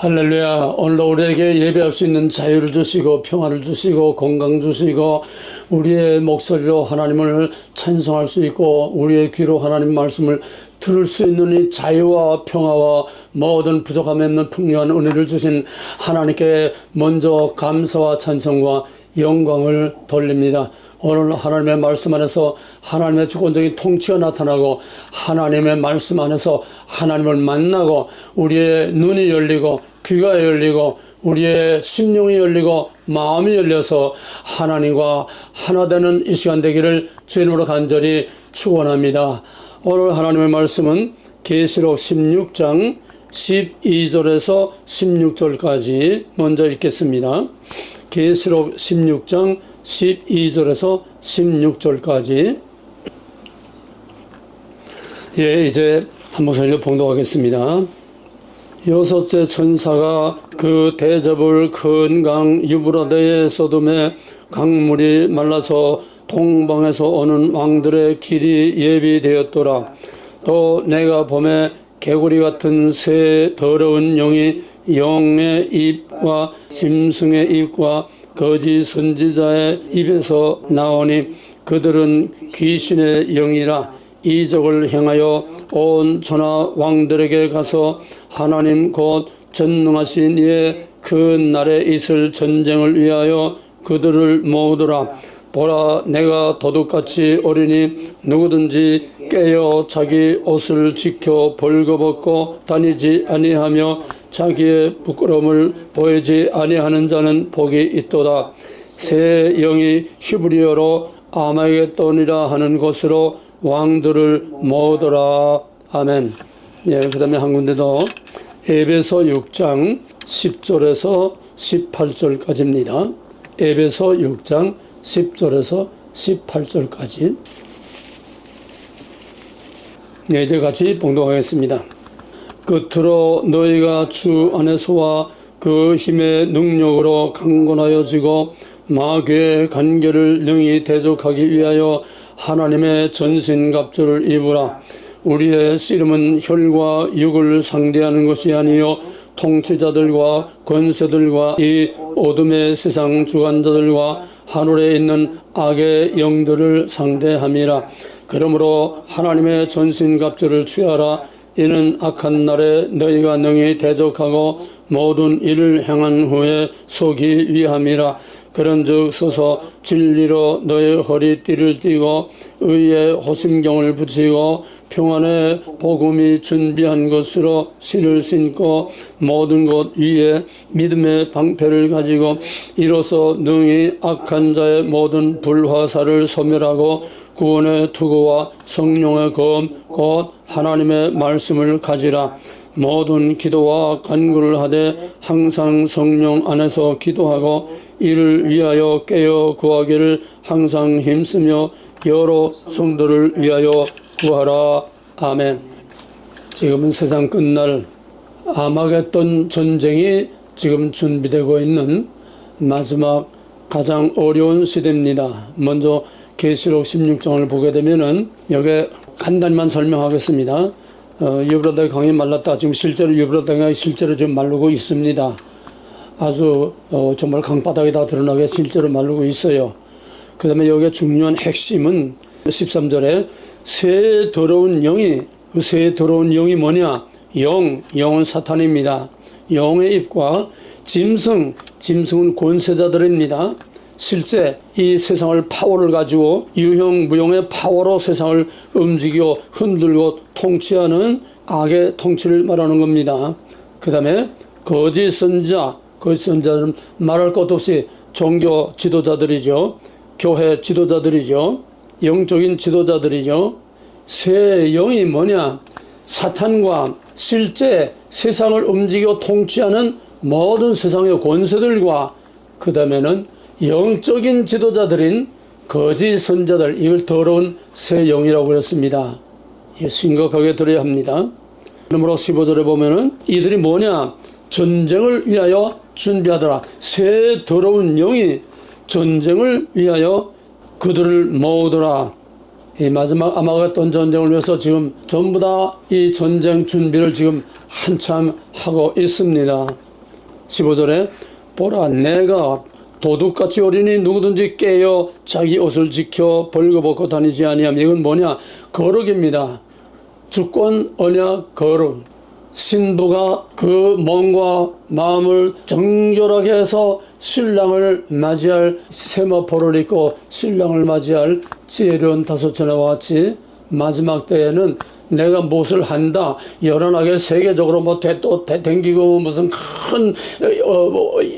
할렐루야. 오늘도 우리에게 예배할 수 있는 자유를 주시고 평화를 주시고 건강 주시고 우리의 목소리로 하나님을 찬송할 수 있고 우리의 귀로 하나님 말씀을 들을 수 있는 이 자유와 평화와 모든 부족함이 없는 풍요한 은혜를 주신 하나님께 먼저 감사와 찬송과 영광을 돌립니다. 오늘 하나님의 말씀 안에서 하나님의 주권적인 통치가 나타나고 하나님의 말씀 안에서 하나님을 만나고 우리의 눈이 열리고 귀가 열리고 우리의 심령이 열리고 마음이 열려서 하나님과 하나 되는 이 시간 되기를 주님으로 간절히 축원합니다. 오늘 하나님의 말씀은 계시록 16장 12절에서 16절까지 먼저 읽겠습니다. 계시록 16장 12절에서 16절까지 이제 한 목소리로 봉독하겠습니다. 여섯째 천사가 그 대접을 큰 강 유브라데에 쏟음에 강물이 말라서 동방에서 오는 왕들의 길이 예비되었더라. 또 내가 봄에 개구리 같은 새 더러운 영이 영의 입과 짐승의 입과 거짓 선지자의 입에서 나오니 그들은 귀신의 영이라. 이적을 행하여 온 천하 왕들에게 가서 하나님 곧 전능하신 이의 그 날에 있을 전쟁을 위하여 그들을 모으더라. 보라, 내가 도둑같이 어리니 누구든지 깨어 자기 옷을 지켜 벌거벗고 다니지 아니하며 자기의 부끄러움을 보이지 아니하는 자는 복이 있도다. 새 영이 히브리어로 아마겟돈이라 하는 곳으로 왕들을 모으더라. 아멘. 그 다음에 한 군데 더 에베소 6장 10절에서 18절까지입니다. 에베소 6장 10절에서 18절까지 이제 같이 봉독하겠습니다. 끝으로 너희가 주 안에서와 그 힘의 능력으로 강건하여지고 마귀의 간계를 능히 대적하기 위하여 하나님의 전신갑주를 입으라. 우리의 씨름은 혈과 육을 상대하는 것이 아니요 통치자들과 권세들과 이 어둠의 세상 주관자들과 하늘에 있는 악의 영들을 상대함이라. 그러므로 하나님의 전신갑주를 취하라. 이는 악한 날에 너희가 능히 대적하고 모든 일을 행한 후에 서기 위함이라. 그런즉 서서 진리로 너의 허리띠를 띠고 의의 호심경을 붙이고 평안의 복음이 준비한 것으로 신을 신고 모든 것 위에 믿음의 방패를 가지고 이로써 능히 악한 자의 모든 불화살을 소멸하고 구원의 투구와 성령의 검 곧 하나님의 말씀을 가지라. 모든 기도와 간구를 하되 항상 성령 안에서 기도하고 이를 위하여 깨어 구하기를 항상 힘쓰며 여러 성도를 위하여 구하라. 아멘. 지금은 세상 끝날 아마겟돈 전쟁이 지금 준비되고 있는 마지막 가장 어려운 시대입니다. 먼저 계시록 16장을 보게 되면은 여기 간단히만 설명하겠습니다. 유브라데 강이 말랐다. 지금 실제로 유브라데 강이 실제로 좀 마르고 있습니다. 아주 정말 강바닥이 다 드러나게 실제로 마르고 있어요. 그 다음에 여기에 중요한 핵심은 13절에 새 더러운 영이, 그 새 더러운 영이 뭐냐? 영은 사탄입니다. 영의 입과 짐승은 권세자들입니다. 실제 이 세상을 파워를 가지고 유형 무형의 파워로 세상을 움직이고 흔들고 통치하는 악의 통치를 말하는 겁니다. 그 다음에 거짓 선지자들은 말할 것도 없이 종교 지도자들이죠. 교회 지도자들이죠. 영적인 지도자들이죠. 새 영이 뭐냐? 사탄과 실제 세상을 움직이고 통치하는 모든 세상의 권세들과 그 다음에는 영적인 지도자들인 거짓 선자들, 이걸 더러운 새 영이라고 그랬습니다. 심각하게 들어야 합니다. 그러므로 15절에 보면은 이들이 뭐냐? 전쟁을 위하여 준비하더라. 새 더러운 영이 전쟁을 위하여 그들을 모으더라. 이 마지막 아마겟돈 전쟁을 위해서 지금 전부 다 이 전쟁 준비를 지금 한참 하고 있습니다. 15절에 보라 내가 도둑같이 어린이 누구든지 깨어 자기 옷을 지켜 벌거벗고 다니지 아니하면 이건 뭐냐? 거룩입니다. 주권, 언약, 거룩. 신부가 그 몸과 마음을 정결하게 해서 신랑을 맞이할 세마포를 입고 신랑을 맞이할 지혜로운 다섯처녀와 같이 마지막 때에는 내가 무엇을 한다. 연연하게 세계적으로 뭐 또 댕기고 무슨 큰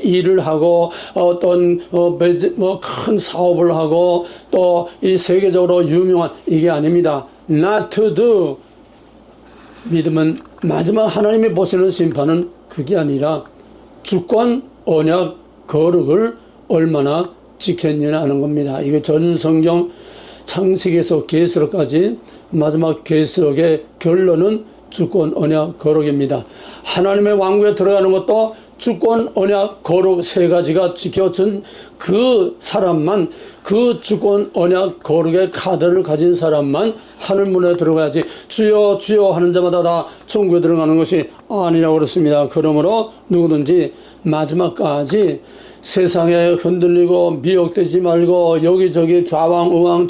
일을 하고 어떤 큰 사업을 하고 또 이 세계적으로 유명한 이게 아닙니다. Not to do. 믿음은 마지막 하나님이 보시는 심판은 그게 아니라 주권, 언약, 거룩을 얼마나 지켰느냐 하는 겁니다. 이거 전 성경 창세기에서 계시록까지 마지막 계시록의 결론은 주권, 언약, 거룩입니다. 하나님의 왕국에 들어가는 것도 주권, 언약, 거룩 세 가지가 지켜진 그 사람만, 그 주권, 언약, 거룩의 카드를 가진 사람만 하늘문에 들어가야지 주여 주여 하는 자마다 다 천국에 들어가는 것이 아니라고 그렇습니다. 그러므로 누구든지 마지막까지 세상에 흔들리고 미혹되지 말고 여기저기 좌왕우왕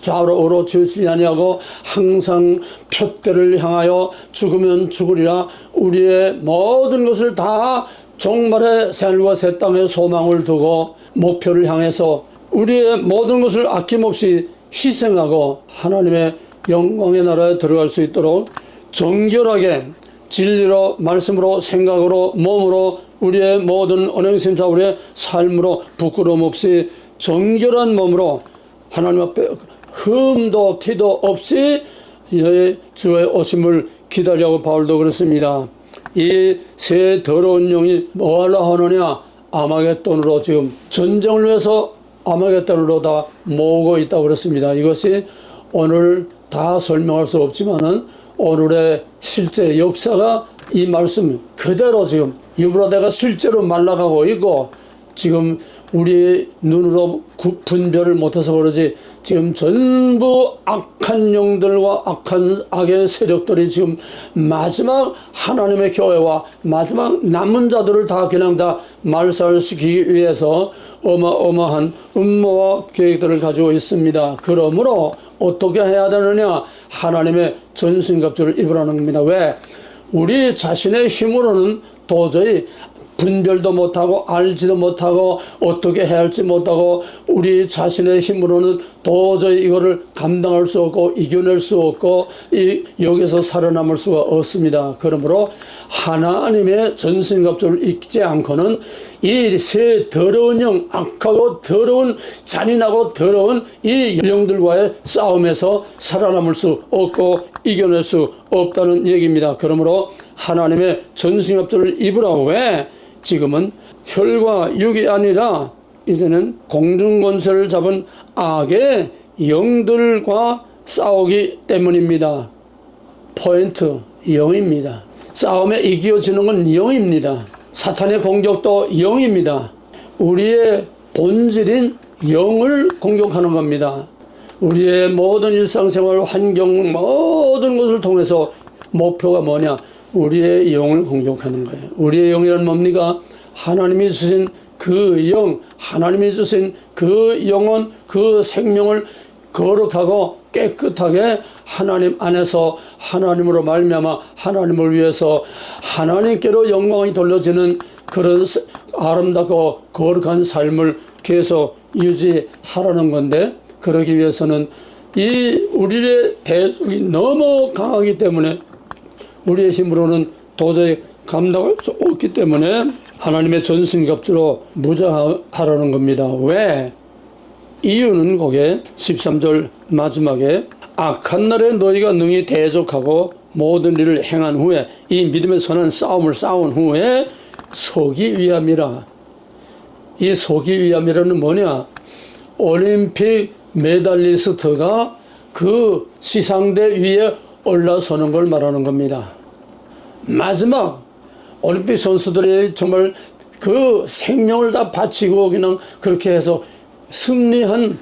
좌우로 오로치우지 아니하고 항상 푯대를 향하여 죽으면 죽으리라. 우리의 모든 것을 다 종말의 새하늘과 새 땅에 소망을 두고 목표를 향해서 우리의 모든 것을 아낌없이 희생하고 하나님의 영광의 나라에 들어갈 수 있도록 정결하게 진리로 말씀으로 생각으로 몸으로 우리의 모든 언행심사 우리의 삶으로 부끄러움 없이 정결한 몸으로 하나님 앞에 흠도 티도 없이 주의 오심을 기다리고 바울도 그렇습니다. 이 새 더러운 영이 뭐하려 하느냐? 아마겟돈으로 지금 전쟁을 위해서 아마겟돈으로 다 모으고 있다고 그랬습니다. 이것이 오늘 다 설명할 수 없지만은 오늘의 실제 역사가 이 말씀 그대로 지금 유브라데가 실제로 말라가고 있고 지금 우리 눈으로 분별을 못해서 그러지 지금 전부 악한 영들과 악의 세력들이 지금 마지막 하나님의 교회와 마지막 남은 자들을 다 그냥 다 말살시키기 위해서 어마어마한 음모와 계획들을 가지고 있습니다. 그러므로 어떻게 해야 되느냐? 하나님의 전신갑주를 입으라는 겁니다. 왜? 우리 자신의 힘으로는 도저히 분별도 못하고 알지도 못하고 어떻게 해야 할지 못하고 우리 자신의 힘으로는 도저히 이거를 감당할 수 없고 이겨낼 수 없고 여기서 살아남을 수가 없습니다. 그러므로 하나님의 전신갑주를 입지 않고는 이 새 더러운 영, 악하고 더러운 잔인하고 더러운 이 영들과의 싸움에서 살아남을 수 없고 이겨낼 수 없다는 얘기입니다. 그러므로 하나님의 전신갑주를 입으라고. 왜? 지금은 혈과 육이 아니라 이제는 공중권세를 잡은 악의 영들과 싸우기 때문입니다. 포인트, 영입니다. 싸움에 이겨지는 건 영입니다. 사탄의 공격도 영입니다. 우리의 본질인 영을 공격하는 겁니다. 우리의 모든 일상생활, 환경, 모든 것을 통해서 목표가 뭐냐? 우리의 영을 공격하는 거예요. 우리의 영이란 뭡니까? 하나님이 주신 그 영, 하나님이 주신 그 영혼, 그 생명을 거룩하고 깨끗하게 하나님 안에서 하나님으로 말미암아 하나님을 위해서 하나님께로 영광이 돌려지는 그런 아름답고 거룩한 삶을 계속 유지하라는 건데, 그러기 위해서는 이 우리의 대적이 너무 강하기 때문에 우리의 힘으로는 도저히 감당할 수 없기 때문에 하나님의 전신갑주로 무장하라는 겁니다. 왜? 이유는 거기에 13절 마지막에 악한 날에 너희가 능히 대적하고 모든 일을 행한 후에 이 믿음의 선한 싸움을 싸운 후에 서기 위함이라. 이 서기 위함이라는 뭐냐? 올림픽 메달리스트가 그 시상대 위에 올라서는 걸 말하는 겁니다. 마지막 올림픽 선수들이 정말 그 생명을 다 바치고 그냥 그렇게 해서 승리한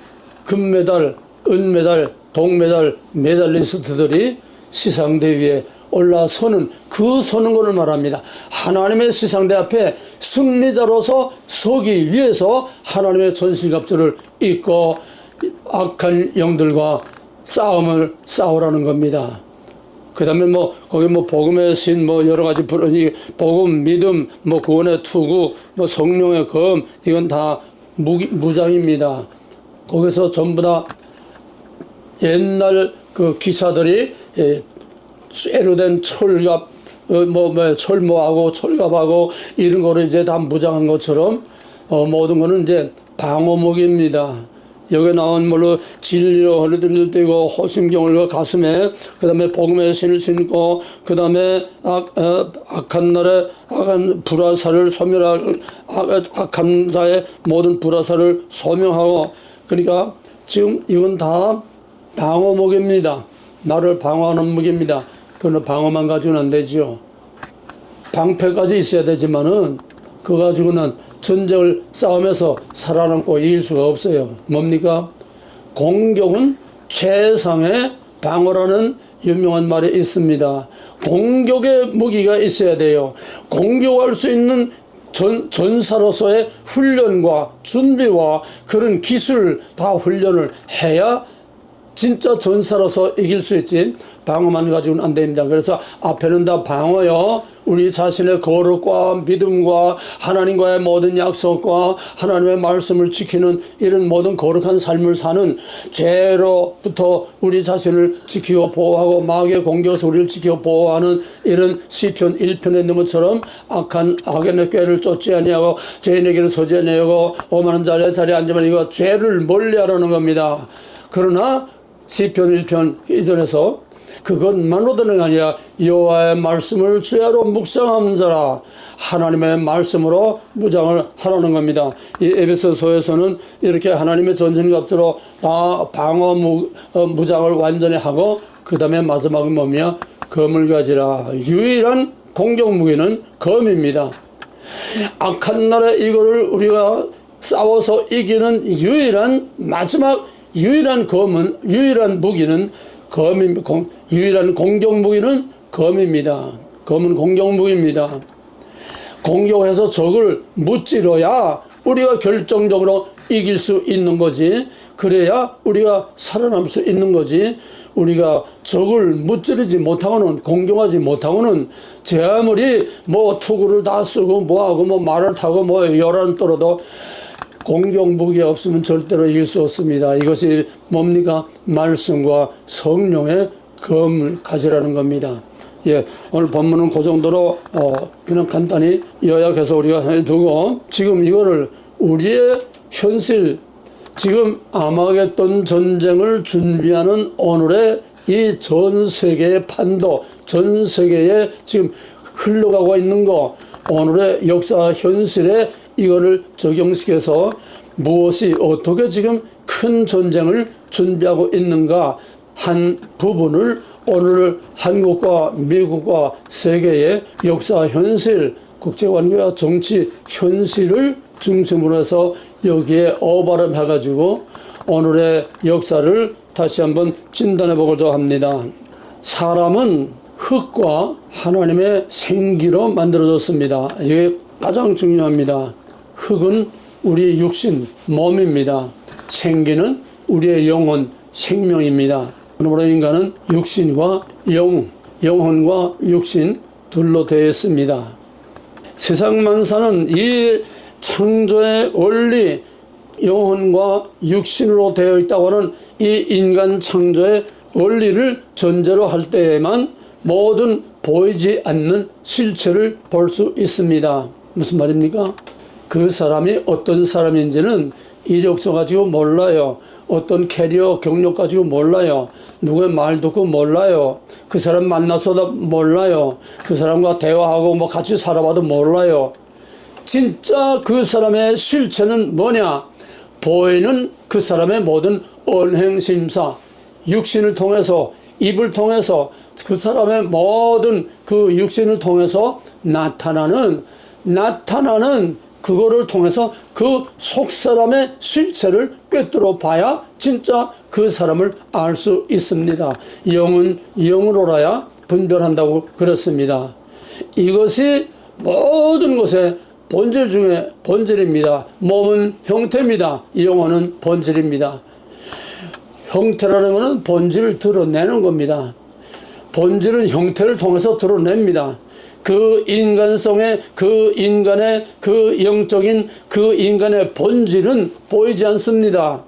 금메달, 은메달, 동메달 메달리스트들이 시상대 위에 올라서는 그 서는 것을 말합니다. 하나님의 시상대 앞에 승리자로서 서기 위해서 하나님의 전신갑주를 입고 악한 영들과 싸움을 싸우라는 겁니다. 그 다음에 거기 복음의 신, 여러 가지 복음, 믿음, 구원의 투구, 성령의 검, 이건 다 무장입니다. 거기서 전부 다 옛날 그 기사들이 쇠로 된 철갑, 철모하고 철갑하고 이런 거를 이제 다 무장한 것처럼 모든 거는 이제 방어목입니다. 여기 나온 진리로 허리를 떼고 호심경을 가슴에, 그 다음에 복음의 신을 신고, 그 다음에 악한 날에 악한 불화살을 소멸하고, 악한 자의 모든 불화살을 소명하고, 그러니까 지금 이건 다 방어목입니다. 나를 방어하는 무기입니다. 그건 방어만 가지고는 안 되지요. 방패까지 있어야 되지만은 그거 가지고는 전쟁을 싸우면서 살아남고 이길 수가 없어요. 뭡니까? 공격은 최상의 방어라는 유명한 말이 있습니다. 공격의 무기가 있어야 돼요. 공격할 수 있는 전사로서의 훈련과 준비와 그런 기술 다 훈련을 해야 진짜 전사로서 이길 수 있지, 방어만 가지고는 안 됩니다. 그래서 앞에는 다 방어요. 우리 자신의 거룩과 믿음과 하나님과의 모든 약속과 하나님의 말씀을 지키는 이런 모든 거룩한 삶을 사는, 죄로부터 우리 자신을 지키고 보호하고 마귀의 공격에서 우리를 지키고 보호하는 이런 시편 1편에 있는 것처럼 악한 악인의 꾀를 쫓지 아니하고 죄인에게는 서지 아니하고 오만한 자리에 앉으면 이거 죄를 멀리하라는 겁니다. 그러나 시편 1편 이전에서 그것만으로는 아니라 여호와의 말씀을 주야로 묵상하는 자라, 하나님의 말씀으로 무장을 하라는 겁니다. 이 에베소서에서는 이렇게 하나님의 전신갑주로 다 방어 무장을 완전히 하고, 그 다음에 마지막은 뭐냐? 검을 가지라. 유일한 공격 무기는 검입니다. 악한 날에 이거를 우리가 싸워서 이기는 마지막 유일한 검은, 유일한 무기는 유일한 공격 무기는 검입니다. 검은 공격 무기입니다. 공격해서 적을 무찌러야 우리가 결정적으로 이길 수 있는 거지. 그래야 우리가 살아남을 수 있는 거지. 우리가 적을 무찌르지 못하고는, 공격하지 못하고는, 제 아무리 투구를 다 쓰고 뭐하고 말을 타고 열한 떨어도 공격 무기가 없으면 절대로 이길 수 없습니다. 이것이 뭡니까? 말씀과 성령의 검을 가지라는 겁니다. 오늘 본문은 그 정도로 그냥 간단히 요약해서 우리가 두고, 지금 이거를 우리의 현실, 지금 아마겟돈 전쟁을 준비하는 오늘의 이 전 세계의 판도, 전 세계에 지금 흘러가고 있는 거, 오늘의 역사 현실에 이거를 적용시켜서 무엇이 어떻게 지금 큰 전쟁을 준비하고 있는가 한 부분을 오늘 한국과 미국과 세계의 역사 현실, 국제관계와 정치 현실을 중심으로 해서 여기에 어바름해가지고 오늘의 역사를 다시 한번 진단해 보고자 합니다. 사람은 흙과 하나님의 생기로 만들어졌습니다. 이게 가장 중요합니다. 흙은 우리의 육신, 몸입니다. 생기는 우리의 영혼, 생명입니다. 그러므로 인간은 육신과 영혼과 육신 둘로 되어 있습니다. 세상 만사는 이 창조의 원리, 영혼과 육신으로 되어 있다고 하는 이 인간 창조의 원리를 전제로 할 때에만 모든 보이지 않는 실체를 볼 수 있습니다. 무슨 말입니까? 그 사람이 어떤 사람인지는 이력서 가지고 몰라요. 어떤 캐리어 경력 가지고 몰라요. 누구의 말 듣고 몰라요. 그 사람 만나서도 몰라요. 그 사람과 대화하고 같이 살아봐도 몰라요. 진짜 그 사람의 실체는 뭐냐? 보이는 그 사람의 모든 언행심사, 육신을 통해서, 입을 통해서, 그 사람의 모든 그 육신을 통해서 나타나는 그거를 통해서 그 속 사람의 실체를 꿰뚫어 봐야 진짜 그 사람을 알 수 있습니다. 영은 영으로 알아야 분별한다고 그랬습니다. 이것이 모든 것의 본질 중에 본질입니다. 몸은 형태입니다. 영혼은 본질입니다. 형태라는 것은 본질을 드러내는 겁니다. 본질은 형태를 통해서 드러냅니다. 그 인간성의, 그 인간의, 그 영적인 그 인간의 본질은 보이지 않습니다.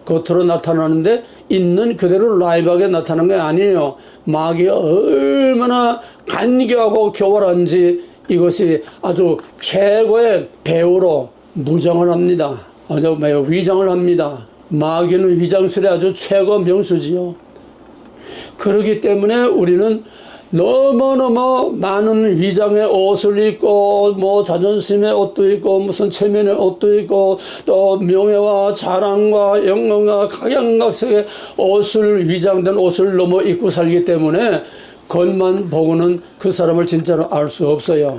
겉으로 나타나는데 있는 그대로 라이브하게 나타나는 게 아니에요. 마귀가 얼마나 간교하고 교활한지 이것이 아주 최고의 배우로 무장을 합니다. 아주 매우 위장을 합니다. 마귀는 위장술의 아주 최고 명수지요. 그렇기 때문에 우리는 너무너무 많은 위장의 옷을 입고 뭐 자존심의 옷도 입고 무슨 체면의 옷도 입고 또 명예와 자랑과 영광과 각양각색의 옷을 위장된 옷을 너무 입고 살기 때문에 겉만 보고는 그 사람을 진짜로 알 수 없어요.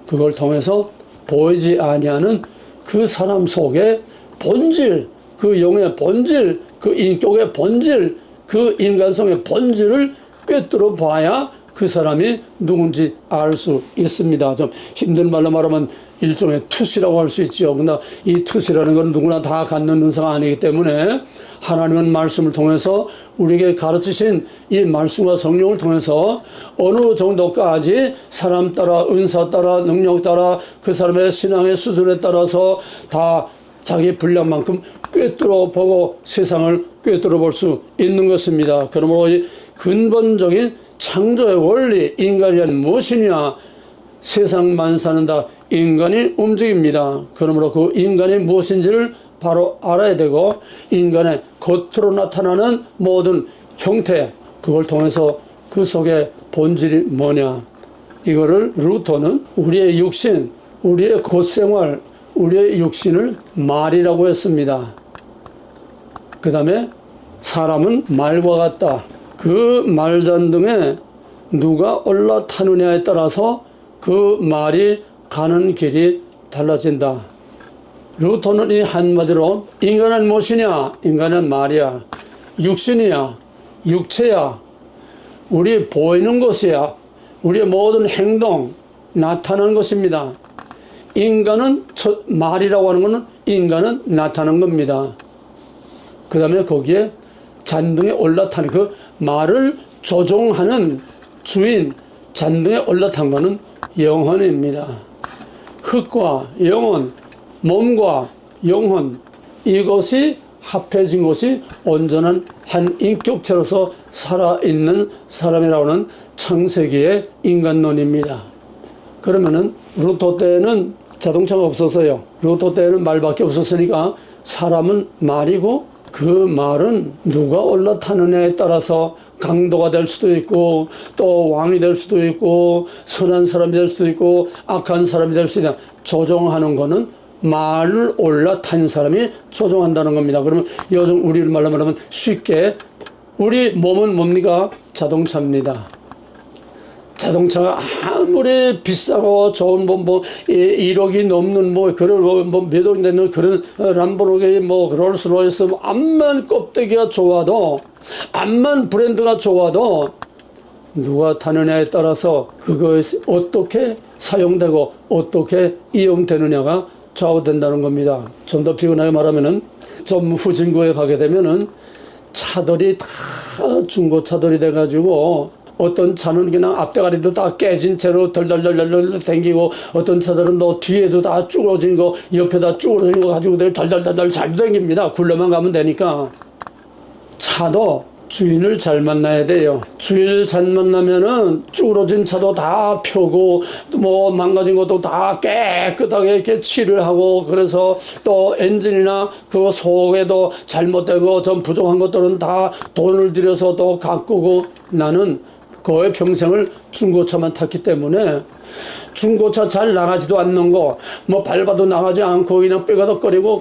그걸 통해서 보이지 아니하는 그 사람 속의 본질, 그 영의 본질, 그 인격의 본질, 그 인간성의 본질을 꿰뚫어 봐야 그 사람이 누군지 알 수 있습니다. 좀 힘든 말로 말하면 일종의 투시라고 할 수 있죠. 그러나 이 투시라는 건 누구나 다 갖는 은사가 아니기 때문에 하나님은 말씀을 통해서 우리에게 가르치신 이 말씀과 성령을 통해서 어느 정도까지 사람 따라 은사 따라 능력 따라 그 사람의 신앙의 수준에 따라서 다 자기 분량만큼 꿰뚫어 보고 세상을 꿰뚫어 볼 수 있는 것입니다. 그러므로 이 근본적인 창조의 원리, 인간이란 무엇이냐? 세상만 사는다 인간이 움직입니다. 그러므로 그 인간이 무엇인지를 바로 알아야 되고 인간의 겉으로 나타나는 모든 형태, 그걸 통해서 그 속에 본질이 뭐냐? 이거를 루터는 우리의 육신, 우리의 겉생활, 우리의 육신을 말이라고 했습니다. 그 다음에 사람은 말과 같다. 그 말잔등에 누가 올라타느냐에 따라서 그 말이 가는 길이 달라진다. 루터는 이 한마디로 인간은 무엇이냐? 인간은 말이야. 육신이야. 육체야. 우리 보이는 것이야. 우리의 모든 행동, 나타나는 것입니다. 인간은 말이라고 하는 것은 인간은 나타나는 겁니다. 그 다음에 거기에 잔등에 올라타는 그 말을 조종하는 주인, 잔등에 올라탄 것은 영혼입니다. 흙과 영혼, 몸과 영혼, 이것이 합해진 것이 온전한 한 인격체로서 살아있는 사람이라고 하는 창세기의 인간론입니다. 그러면은 루터 때는 자동차가 없었어요. 루터 때는 말밖에 없었으니까 사람은 말이고 그 말은 누가 올라타느냐에 따라서 강도가 될 수도 있고 또 왕이 될 수도 있고 선한 사람이 될 수도 있고 악한 사람이 될 수도 있다. 조종하는 거는 말을 올라탄 사람이 조종한다는 겁니다. 그러면 요즘 우리 말로 말하면 쉽게 우리 몸은 뭡니까? 자동차입니다. 자동차가 아무리 비싸고 좋은 뭐 1억이 넘는 뭐 그런 뭐 몇 억이 되는 그런 람보르기니 뭐 롤스로이스 뭐 암만 껍데기가 좋아도 암만 브랜드가 좋아도 누가 타느냐에 따라서 그것이 어떻게 사용되고 어떻게 이용되느냐가 좌우된다는 겁니다. 좀 더 피곤하게 말하면은 좀 후진국에 가게 되면은 차들이 다 중고차들이 돼가지고 어떤 차는 그냥 앞대가리도 다 깨진 채로 덜덜덜덜 댕기고 어떤 차들은 또 뒤에도 다 쭈그러진 거 옆에다 쭈그러진 거 가지고 덜덜덜덜 잘 댕깁니다. 굴러만 가면 되니까. 차도 주인을 잘 만나야 돼요. 주인을 잘 만나면은 쭈그러진 차도 다 펴고 뭐 망가진 것도 다 깨끗하게 이렇게 칠을 하고 그래서 또 엔진이나 그 속에도 잘못되고 좀 부족한 것들은 다 돈을 들여서 또 가꾸고 나는 거의 평생을 중고차만 탔기 때문에 중고차 잘 나가지도 않는 거, 뭐 밟아도 나가지 않고 그냥 뼈가덕거리고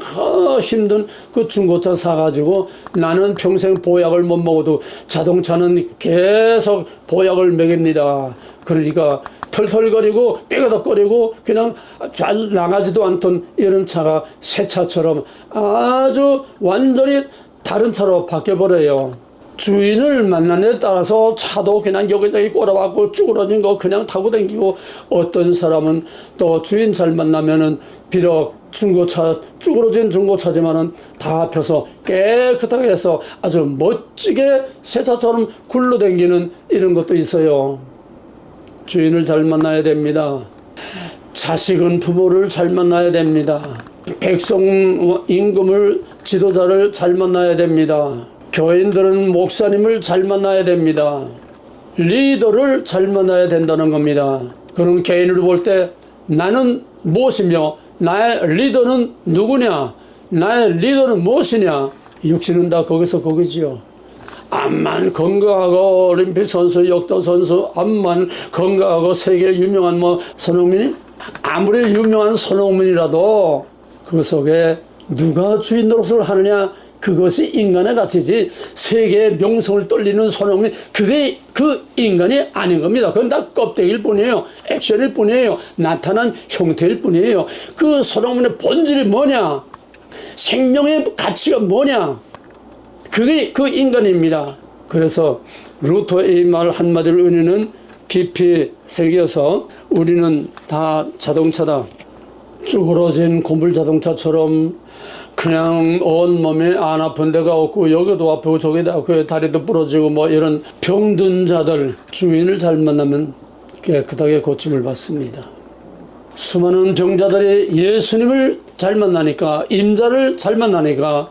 힘든 그 중고차 사가지고 나는 평생 보약을 못 먹어도 자동차는 계속 보약을 먹입니다. 그러니까 털털거리고 뼈가덕거리고 그냥 잘 나가지도 않던 이런 차가 새 차처럼 아주 완전히 다른 차로 바뀌어버려요. 주인을 만나는 데 따라서 차도 그냥 여기저기 꼬라박고 쭈그러진 거 그냥 타고 다니고, 어떤 사람은 또 주인 잘 만나면은 비록 중고차, 쭈그러진 중고차지만은 다 합혀서 깨끗하게 해서 아주 멋지게 새 차처럼 굴러다니는 이런 것도 있어요. 주인을 잘 만나야 됩니다. 자식은 부모를 잘 만나야 됩니다. 백성 임금을, 지도자를 잘 만나야 됩니다. 교인들은 목사님을 잘 만나야 됩니다. 리더를 잘 만나야 된다는 겁니다. 그런 개인을 볼 때 나는 무엇이며 나의 리더는 누구냐, 나의 리더는 무엇이냐, 육신은 다 거기서 거기지요. 암만 건강하고 올림픽 선수, 역도 선수, 암만 건강하고 세계 유명한 뭐 손흥민이, 아무리 유명한 손흥민이라도 그 속에 누가 주인 노릇을 하느냐, 그것이 인간의 가치지. 세계의 명성을 떨리는 손흥민, 그게 그 인간이 아닌 겁니다. 그건 다 껍데기일 뿐이에요. 액션일 뿐이에요. 나타난 형태일 뿐이에요. 그 손흥민의 본질이 뭐냐, 생명의 가치가 뭐냐, 그게 그 인간입니다. 그래서 루터의 이 말 한마디를 은혜는 깊이 새겨서 우리는 다 자동차다. 쭈그러진 고물 자동차처럼 그냥 온몸에 안 아픈 데가 없고 여기도 아프고 저기도 아프고 다리도 부러지고 뭐 이런 병든 자들, 주인을 잘 만나면 깨끗하게 고침을 받습니다. 수많은 병자들이 예수님을 잘 만나니까, 임자를 잘 만나니까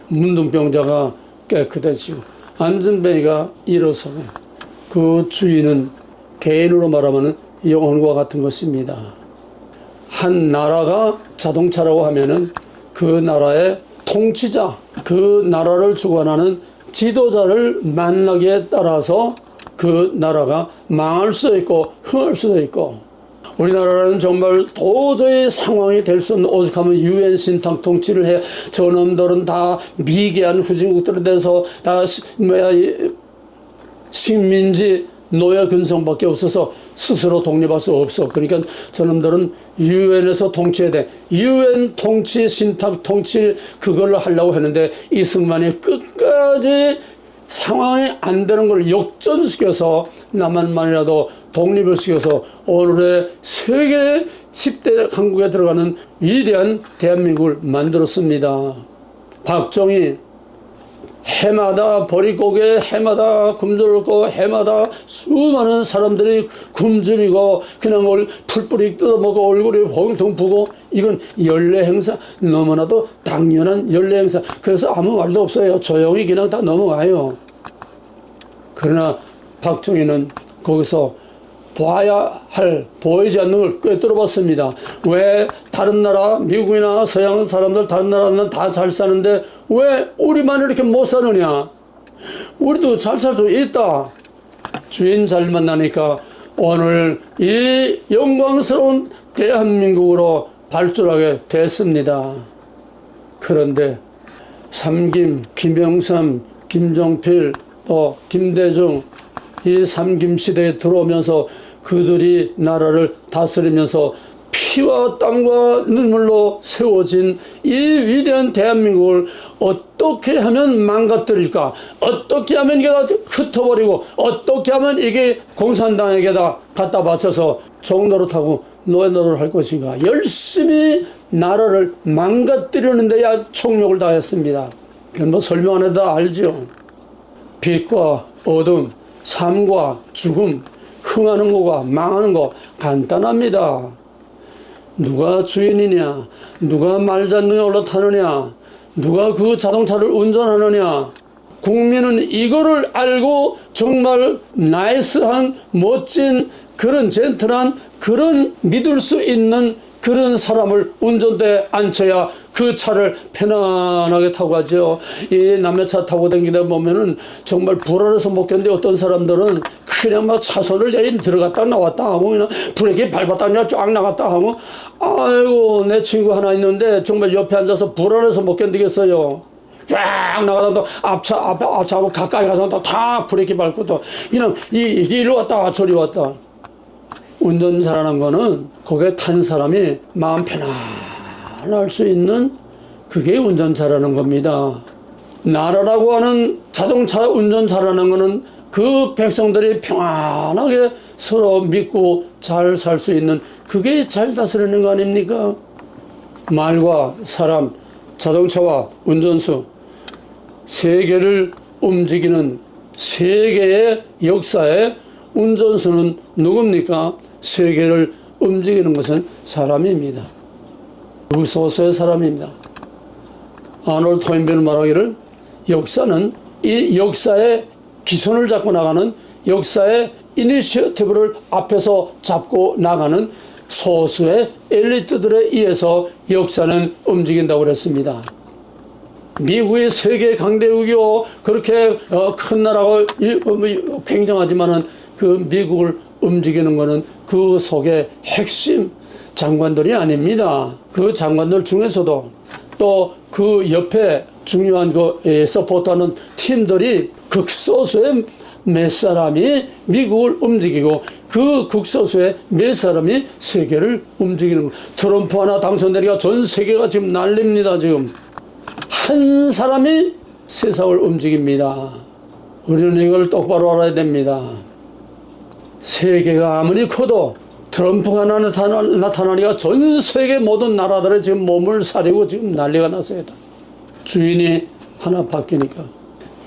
문둥병자가 깨끗해지고 안전뱅이가 일어서고, 그 주인은 개인으로 말하면 영혼과 같은 것입니다. 한 나라가 자동차라고 하면은 그 나라의 통치자, 그 나라를 주관하는 지도자를 만나기에 따라서 그 나라가 망할 수도 있고 흥할 수도 있고, 우리나라는 정말 도저히 상황이 될 수 없는, 오죽하면 유엔 신탁 통치를 해. 저놈들은 다 미개한 후진국들에 대해서 다 식민지 노예 근성밖에 없어서 스스로 독립할 수 없어. 그러니까 저놈들은 유엔에서 통치해야 돼. 유엔 통치, 신탁 통치, 그걸 하려고 했는데 이승만이 끝까지 상황이 안 되는 걸 역전시켜서 남한만이라도 독립을 시켜서 오늘의 세계 10대 한국에 들어가는 위대한 대한민국을 만들었습니다. 박정희, 해마다 보릿고개, 해마다 굶주렸고, 해마다 수많은 사람들이 굶주리고 그냥 풀뿌리 뜯어먹고 얼굴이 봉통 부고, 이건 연례 행사, 너무나도 당연한 연례 행사. 그래서 아무 말도 없어요. 조용히 그냥 다 넘어가요. 그러나 박정희는 거기서 보이지 않는 걸 꿰뚫어 봤습니다. 왜 다른 나라, 미국이나 서양 사람들, 다른 나라는 다 잘 사는데 왜 우리만 이렇게 못 사느냐? 우리도 잘 살 수 있다. 주인 잘 만나니까 오늘 이 영광스러운 대한민국으로 발전하게 됐습니다. 그런데 삼김, 김영삼, 김종필, 또 김대중, 이 삼김 시대에 들어오면서 그들이 나라를 다스리면서 피와 땀과 눈물로 세워진 이 위대한 대한민국을 어떻게 하면 망가뜨릴까? 어떻게 하면 이게 다 흩어버리고, 어떻게 하면 이게 공산당에게다 갖다 바쳐서 종노릇하고 노예노릇을 할 것인가? 열심히 나라를 망가뜨리는 데야 총력을 다했습니다. 그건 뭐 설명 안 해도 다 알죠. 빛과 어둠, 삶과 죽음, 흥하는 거가 망하는 거 간단합니다. 누가 주인이냐, 누가 말잔등에 올라타느냐, 누가 그 자동차를 운전하느냐, 국민은 이거를 알고 정말 나이스한 멋진 그런 젠틀한 그런 믿을 수 있는 그런 사람을 운전대에 앉혀야 그 차를 편안하게 타고 가죠. 이 남의 차 타고 다니다 보면은 정말 불안해서 못 견디. 어떤 사람들은 그냥 막 차선을 여기 들어갔다 나왔다 하고 그냥 브레이크 밟았다 그냥 쫙 나갔다 하고, 아이고 내 친구 하나 있는데 정말 옆에 앉아서 불안해서 못 견디겠어요. 쫙 나가다 또 앞차하고 가까이 가서 또 다 브레이크 밟고 또 그냥 이리 왔다 저리 왔다. 운전 잘하는 거는 거기에 탄 사람이 마음 편안할 수 있는, 그게 운전 잘하는 겁니다. 나라라고 하는 자동차 운전 잘하는 거는 그 백성들이 평안하게 서로 믿고 잘 살 수 있는, 그게 잘 다스리는 거 아닙니까? 말과 사람, 자동차와 운전수, 세계를 움직이는 세계의 역사에 운전수는 누굽니까? 세계를 움직이는 것은 사람입니다. 무소수의 사람입니다. 아놀드 토인비는 말하기를, 역사는 이 역사의 기선을 잡고 나가는, 역사의 이니셔티브를 앞에서 잡고 나가는 소수의 엘리트들에 의해서 역사는 움직인다고 그랬습니다. 미국이 세계 강대국이요, 그렇게 큰 나라고 굉장하지만은 그 미국을 움직이는 것은 그 속에 핵심 장관들이 아닙니다. 그 장관들 중에서도 또 그 옆에 중요한 그 서포트하는 팀들이 극소수의 몇 사람이 미국을 움직이고, 그 극소수의 몇 사람이 세계를 움직이는 것. 트럼프 하나 당선되니까 전 세계가 지금 난립니다. 지금 한 사람이 세상을 움직입니다. 우리는 이걸 똑바로 알아야 됩니다. 세계가 아무리 커도 트럼프가 나타나니까 전 세계 모든 나라들의 지금 몸을 사리고 지금 난리가 났어요. 주인이 하나 바뀌니까.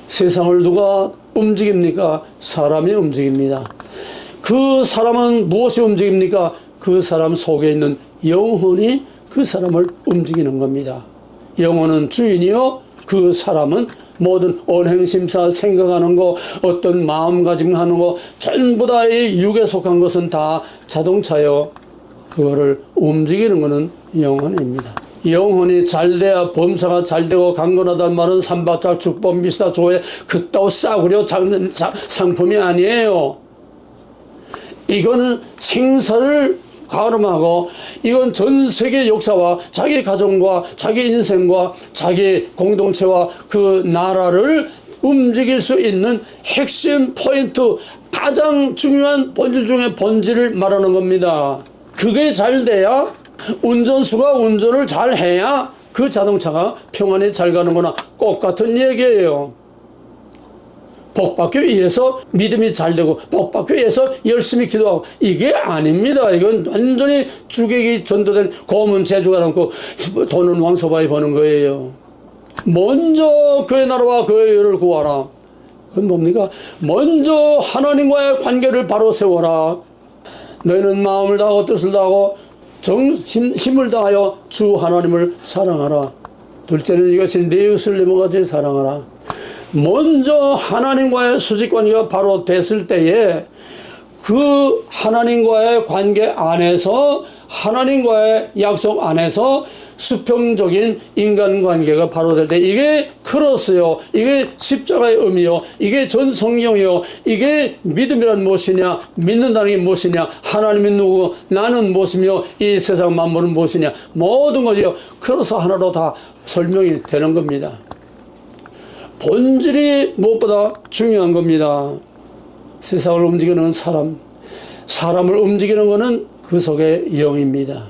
세상을 누가 움직입니까? 사람이 움직입니다. 그 사람은 무엇이 움직입니까? 그 사람 속에 있는 영혼이 그 사람을 움직이는 겁니다. 영혼은 주인이요, 그 사람은 모든 언행심사, 생각하는 거, 어떤 마음가짐 하는 거, 전부 다 이 육에 속한 것은 다 자동차요. 그거를 움직이는 것은 영혼입니다. 영혼이 잘 돼야 범사가 잘 되고, 강건하단 말은 삼박자 축복 미스다 조회 그따위 싸구려 잡는 상품이 아니에요. 이거는 생사를 가름하고, 이건 전 세계 역사와 자기 가정과 자기 인생과 자기 공동체와 그 나라를 움직일 수 있는 핵심 포인트, 가장 중요한 본질 중에 본질을 말하는 겁니다. 그게 잘 돼야, 운전수가 운전을 잘 해야 그 자동차가 평안히 잘 가는구나. 똑같은 얘기예요. 복받기 위해서 믿음이 잘 되고, 복받기 위해서 열심히 기도하고, 이게 아닙니다. 이건 완전히 주객이 전도된 고문 재주가 남고 돈은 왕소바이 버는 거예요. 먼저 그의 나라와 그의 의를 구하라. 그건 뭡니까? 먼저 하나님과의 관계를 바로 세워라. 너희는 마음을 다하고 뜻을 다하고 힘을 다하여 주 하나님을 사랑하라. 둘째는 이것이 네 이웃을 내 몸같이 사랑하라. 먼저 하나님과의 수직관계가 바로 됐을 때에 그 하나님과의 관계 안에서, 하나님과의 약속 안에서 수평적인 인간관계가 바로 될 때, 이게 크로스요, 이게 십자가의 의미요, 이게 전 성경이요, 이게 믿음이란 무엇이냐, 믿는다는 게 무엇이냐, 하나님이 누구, 나는 무엇이며 이 세상 만물은 무엇이냐, 모든 것이요 크로스 하나로 다 설명이 되는 겁니다. 본질이 무엇보다 중요한 겁니다. 세상을 움직이는 사람, 사람을 움직이는 것은 그 속에 영입니다.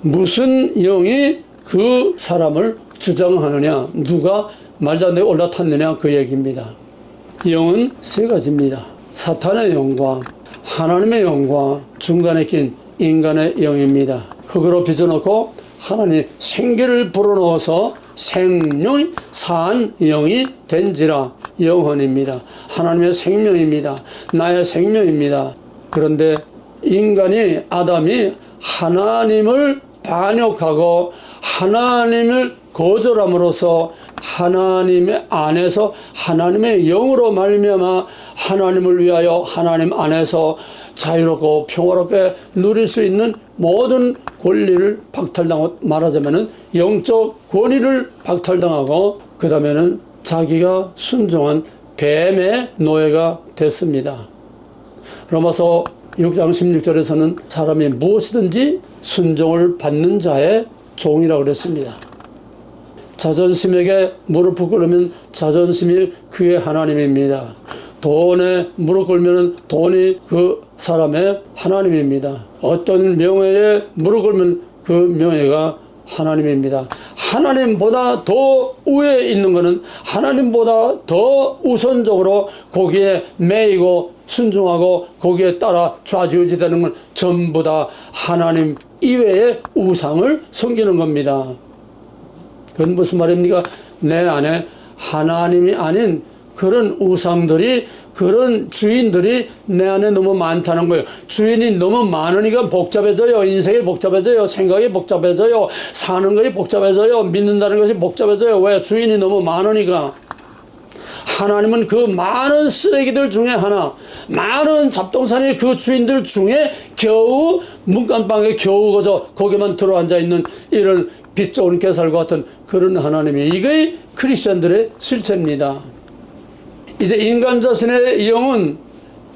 무슨 영이 그 사람을 주장하느냐, 누가 말자에 올라탔느냐, 그 얘기입니다. 영은 세 가지입니다. 사탄의 영과 하나님의 영과 중간에 낀 인간의 영입니다. 흙으로 빚어놓고 하나님 생기를 불어넣어서 생명이 산 영이 된지라. 영혼입니다. 하나님의 생명입니다. 나의 생명입니다. 그런데 인간이, 아담이 하나님을 반역하고 하나님을 거절함으로써 하나님의 안에서 하나님의 영으로 말미암아 하나님을 위하여 하나님 안에서 자유롭고 평화롭게 누릴 수 있는 모든 권리를 박탈당하고, 말하자면은 영적 권위를 박탈당하고, 그 다음에는 자기가 순종한 뱀의 노예가 됐습니다. 로마서 6장 16절에서는 사람이 무엇이든지 순종을 받는 자의 종이라고 그랬습니다. 자존심에게 무릎을 꿇으면 자존심이 그의 하나님입니다. 돈에 무릎 꿇으면 돈이 그 사람의 하나님입니다. 어떤 명예에 무릎 꿇으면 그 명예가 하나님입니다. 하나님보다 더 위에 있는 것은 하나님보다 더 우선적으로 거기에 매이고 순종하고 거기에 따라 좌지우지되는 건 전부 다 하나님 이외의 우상을 섬기는 겁니다. 그건 무슨 말입니까? 내 안에 하나님이 아닌 그런 우상들이, 그런 주인들이 내 안에 너무 많다는 거예요. 주인이 너무 많으니까 복잡해져요. 인생이 복잡해져요. 생각이 복잡해져요. 사는 것이 복잡해져요. 믿는다는 것이 복잡해져요. 왜? 주인이 너무 많으니까. 하나님은 그 많은 쓰레기들 중에 하나, 많은 잡동사니 그 주인들 중에 겨우 문간방에 겨우 거저 거기만 들어앉아 있는 이런 빛 좋은 게살과 같은 그런 하나님이, 이게 크리스천들의 실체입니다. 이제 인간 자신의 영은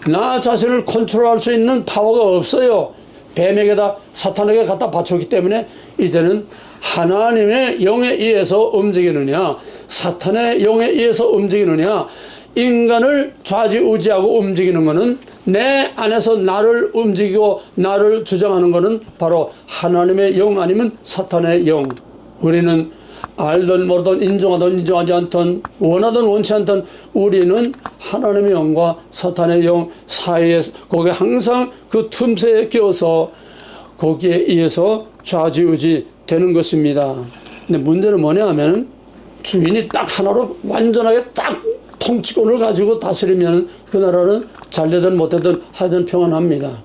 나 자신을 컨트롤할 수 있는 파워가 없어요. 뱀에게다, 사탄에게 갖다 바쳤기 때문에 이제는 하나님의 영에 의해서 움직이느냐, 사탄의 영에 의해서 움직이느냐, 인간을 좌지우지하고 움직이는 것은, 내 안에서 나를 움직이고 나를 주장하는 것은 바로 하나님의 영 아니면 사탄의 영. 우리는 알든 모르든 인정하든 인정하지 않든 원하든 원치 않든 우리는 하나님의 영과 사탄의 영 사이에, 거기에 항상 그 틈새에 끼어서 거기에 의해서 좌지우지 되는 것입니다. 근데 문제는 뭐냐 하면, 주인이 딱 하나로 완전하게 딱 통치권을 가지고 다스리면 그 나라는 잘되든 못되든 하여튼 평안합니다.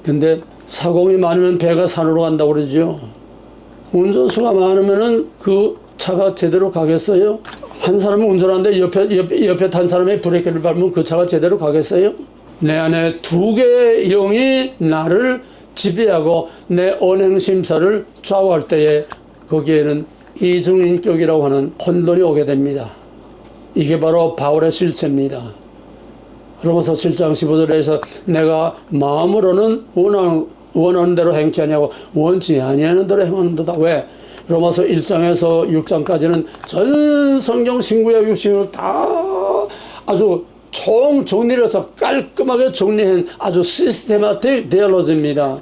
근데 사공이 많으면 배가 산으로 간다고 그러죠. 운전수가 많으면은 그 차가 제대로 가겠어요? 한 사람이 운전하는데 옆에 탄 사람이 브레이크를 밟으면 그 차가 제대로 가겠어요? 내 안에 두 개의 영이 나를 지배하고 내 언행 심사를 좌우할 때에 거기에는 이중인격이라고 하는 혼돈이 오게 됩니다. 이게 바로 바울의 실체입니다. 로마서 7장 15절에서 내가 마음으로는 원하는 대로 행치 아니하고 원치 아니하는 대로 행하는도다. 왜? 로마서 1장에서 6장까지는 전 성경 신구약 육신을 다 아주 총 정리를 해서 깔끔하게 정리한 아주 시스테마틱 디알로지입니다.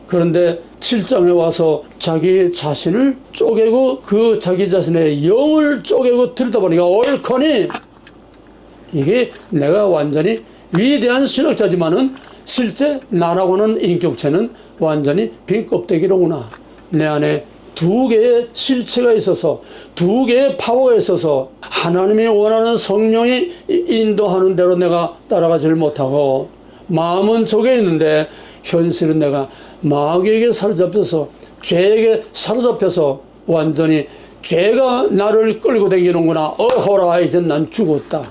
그런데 7장에 와서 자기 자신을 쪼개고 그 자기 자신의 영을 쪼개고 들여다보니까 옳거니, 이게 내가 완전히 위대한 신학자지만은 실제 나라고 하는 인격체는 완전히 빈 껍데기로구나. 내 안에 두 개의 실체가 있어서, 두 개의 파워가 있어서 하나님이 원하는 성령이 인도하는 대로 내가 따라가지를 못하고, 마음은 저게 있는데 현실은 내가 마귀에게 사로잡혀서, 죄에게 사로잡혀서 완전히 죄가 나를 끌고 다니는구나. 어허라, 이제 난 죽었다.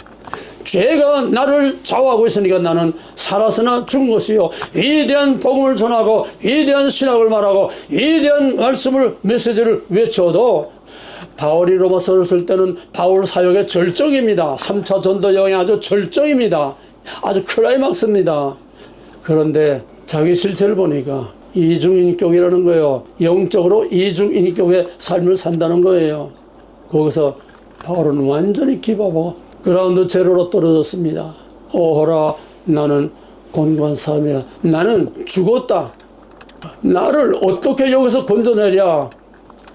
죄가 나를 좌우하고 있으니까 나는 살아서나 죽은 것이요, 위대한 복음을 전하고 위대한 신학을 말하고 위대한 말씀을, 메시지를 외쳐도, 바울이 로마서를 쓸 때는 바울 사역의 절정입니다. 3차 전도 여행이 아주 절정입니다. 아주 클라이막스입니다. 그런데 자기 실체를 보니까 이중인격이라는 거예요. 영적으로 이중인격의 삶을 산다는 거예요. 거기서 바울은 완전히 기밥하고 그라운드 제로로 떨어졌습니다. 오호라, 나는 곤고한 삶이야. 나는 죽었다. 나를 어떻게 여기서 건져내랴.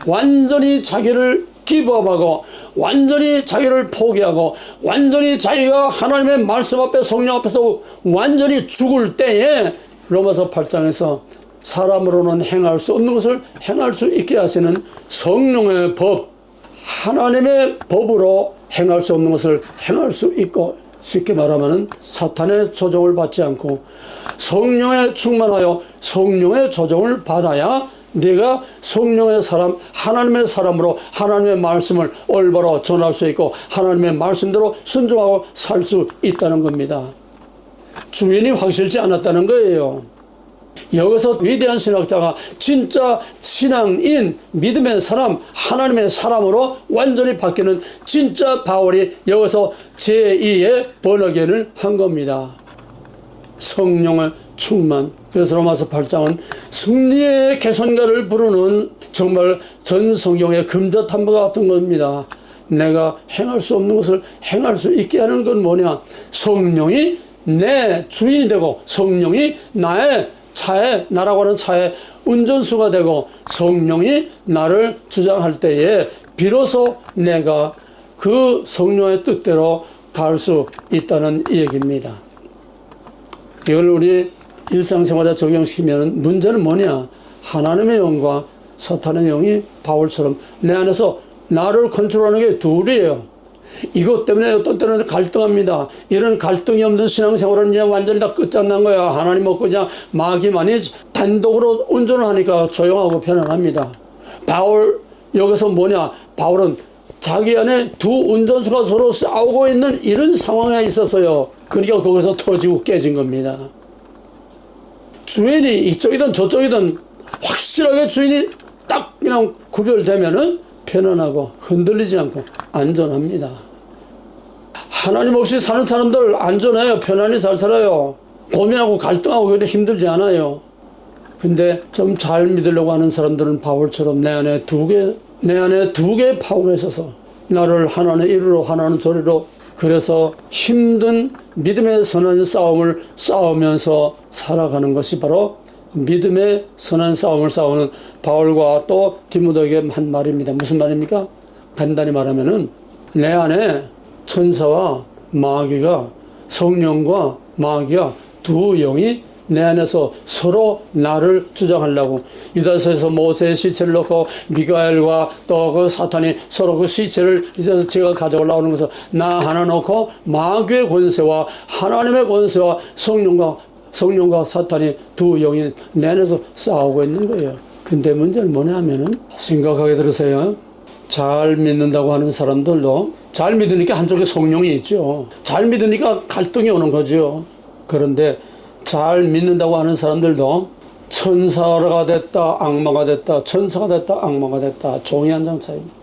완전히 자기를 기밥하고 완전히 자기를 포기하고 완전히 자기가 하나님의 말씀 앞에, 성령 앞에서 완전히 죽을 때에 로마서 8장에서 사람으로는 행할 수 없는 것을 행할 수 있게 하시는 성령의 법, 하나님의 법으로 행할 수 없는 것을 행할 수 있고, 쉽게 말하면 사탄의 조종을 받지 않고 성령에 충만하여 성령의 조종을 받아야 내가 성령의 사람, 하나님의 사람으로 하나님의 말씀을 올바로 전할 수 있고 하나님의 말씀대로 순종하고 살 수 있다는 겁니다. 주인이 확실치 않았다는 거예요. 여기서 위대한 신학자가 진짜 신앙인, 믿음의 사람, 하나님의 사람으로 완전히 바뀌는 진짜 바울이 여기서 제2의 번역연을 한 겁니다. 성령의 충만. 그래서 로마서 8장은 승리의 개선가를 부르는 정말 전 성경의 금자탐과 같은 겁니다. 내가 행할 수 없는 것을 행할 수 있게 하는 건 뭐냐? 성령이 내 주인이 되고 성령이 나의 차에, 나라고 하는 차에 운전수가 되고 성령이 나를 주장할 때에 비로소 내가 그 성령의 뜻대로 갈 수 있다는 얘기입니다. 이걸 우리 일상생활에 적용시키면 문제는 뭐냐? 하나님의 영과 사탄의 영이 바울처럼 내 안에서 나를 컨트롤하는 게 둘이에요. 이것 때문에 어떤 때는 갈등합니다. 이런 갈등이 없는 신앙생활은 그냥 완전히 다 끝장난 거야. 하나님 없고 그냥 마귀만이 단독으로 운전을 하니까 조용하고 편안합니다. 바울 여기서 뭐냐? 바울은 자기 안에 두 운전수가 서로 싸우고 있는 이런 상황에 있어서요. 그러니까 거기서 터지고 깨진 겁니다. 주인이 이쪽이든 저쪽이든 확실하게 주인이 딱 그냥 구별되면은 편안하고 흔들리지 않고 안전합니다. 하나님 없이 사는 사람들 안전해요. 편안히 잘 살아요. 고민하고 갈등하고 그래 힘들지 않아요. 근데 좀 잘 믿으려고 하는 사람들은 바울처럼 내 안에 두 개의 파워가 있어서 나를 하나는 이리로 하나는 저리로, 그래서 힘든 믿음의 선한 싸움을 싸우면서 살아가는 것이 바로 믿음의 선한 싸움을 싸우는 바울과 또 디모데에게 한 말입니다. 무슨 말입니까? 간단히 말하면은 내 안에 천사와 마귀가, 성령과 마귀가 두 영이 내 안에서 서로 나를 주장하려고, 유다서에서 모세의 시체를 놓고 미가엘과 또 그 사탄이 서로 그 시체를 이제 제가 가져오려고 하는 것을 나 하나 놓고 마귀의 권세와 하나님의 권세와 성령과 사탄이 두 영이 내 안에서 싸우고 있는 거예요. 근데 문제는 뭐냐 하면은, 심각하게 들으세요. 잘 믿는다고 하는 사람들도 잘 믿으니까 한쪽에 성령이 있죠. 잘 믿으니까 갈등이 오는 거죠. 그런데 잘 믿는다고 하는 사람들도 천사가 됐다 악마가 됐다, 천사가 됐다 악마가 됐다, 종이 한 장 차이입니다.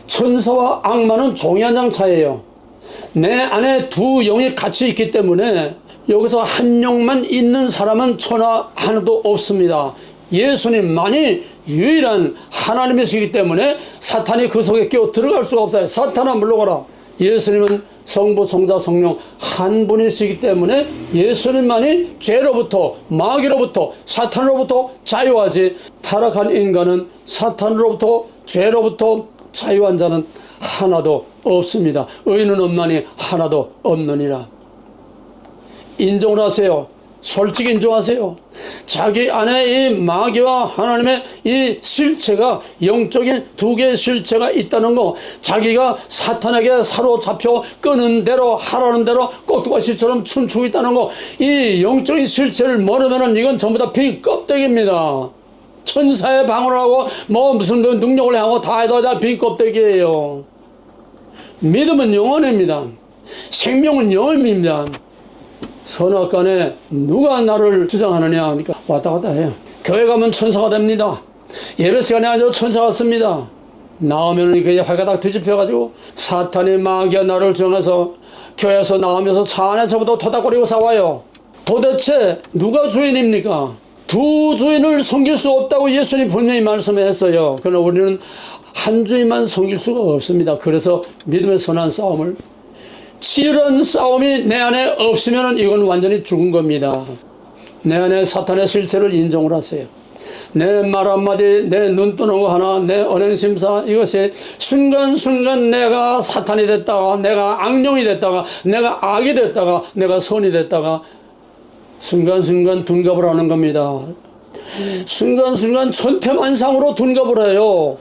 천사와 악마는 종이 한 장 차이예요. 내 안에 두 영이 같이 있기 때문에 여기서 한 영만 있는 사람은 천하 하나도 없습니다. 예수님만이 유일한 하나님이시기 때문에 사탄이 그 속에 끼어 들어갈 수가 없어요. 사탄아 물러가라. 예수님은 성부, 성자, 성령 한 분이시기 때문에 예수님만이 죄로부터, 마귀로부터, 사탄으로부터 자유하지, 타락한 인간은 사탄으로부터, 죄로부터 자유한 자는 하나도 없습니다. 의인은 없나니 하나도 없느니라. 인정을 하세요. 솔직히 인정하세요. 자기 안에 이 마귀와 하나님의 이 실체가, 영적인 두 개의 실체가 있다는 거, 자기가 사탄에게 사로잡혀 끄는 대로 하라는 대로 꼭두가시처럼 춤추고 있다는 거, 이 영적인 실체를 모르면은 이건 전부 다 빈 껍데기입니다. 천사의 방어를 하고 뭐 무슨 능력을 하고 다 해도 다 빈 껍데기예요. 믿음은 영원입니다. 생명은 영원입니다. 선악간에 누가 나를 주장하느냐 하니까 왔다 갔다 해요. 교회 가면 천사가 됩니다. 예배 시간에 앉아서 천사 같습니다. 나오면 이렇게 활가닥 뒤집혀가지고 사탄이 마귀가 나를 주장해서 교회에서 나오면서 차 안에서부터 토닥거리고 싸워요. 도대체 누가 주인입니까? 두 주인을 섬길 수 없다고 예수님 분명히 말씀했어요. 그러나 우리는 한 주인만 섬길 수가 없습니다. 그래서 믿음의 선한 싸움을, 치열한 싸움이 내 안에 없으면 이건 완전히 죽은 겁니다. 내 안에 사탄의 실체를 인정을 하세요. 내 말 한마디, 내 눈 뜨는 거 하나, 내 언행심사, 이것이 순간순간 내가 사탄이 됐다가, 내가 악령이 됐다가, 내가 악이 됐다가, 내가 선이 됐다가 순간순간 둔갑을 하는 겁니다. 순간순간 천태만상으로 둔갑을 해요.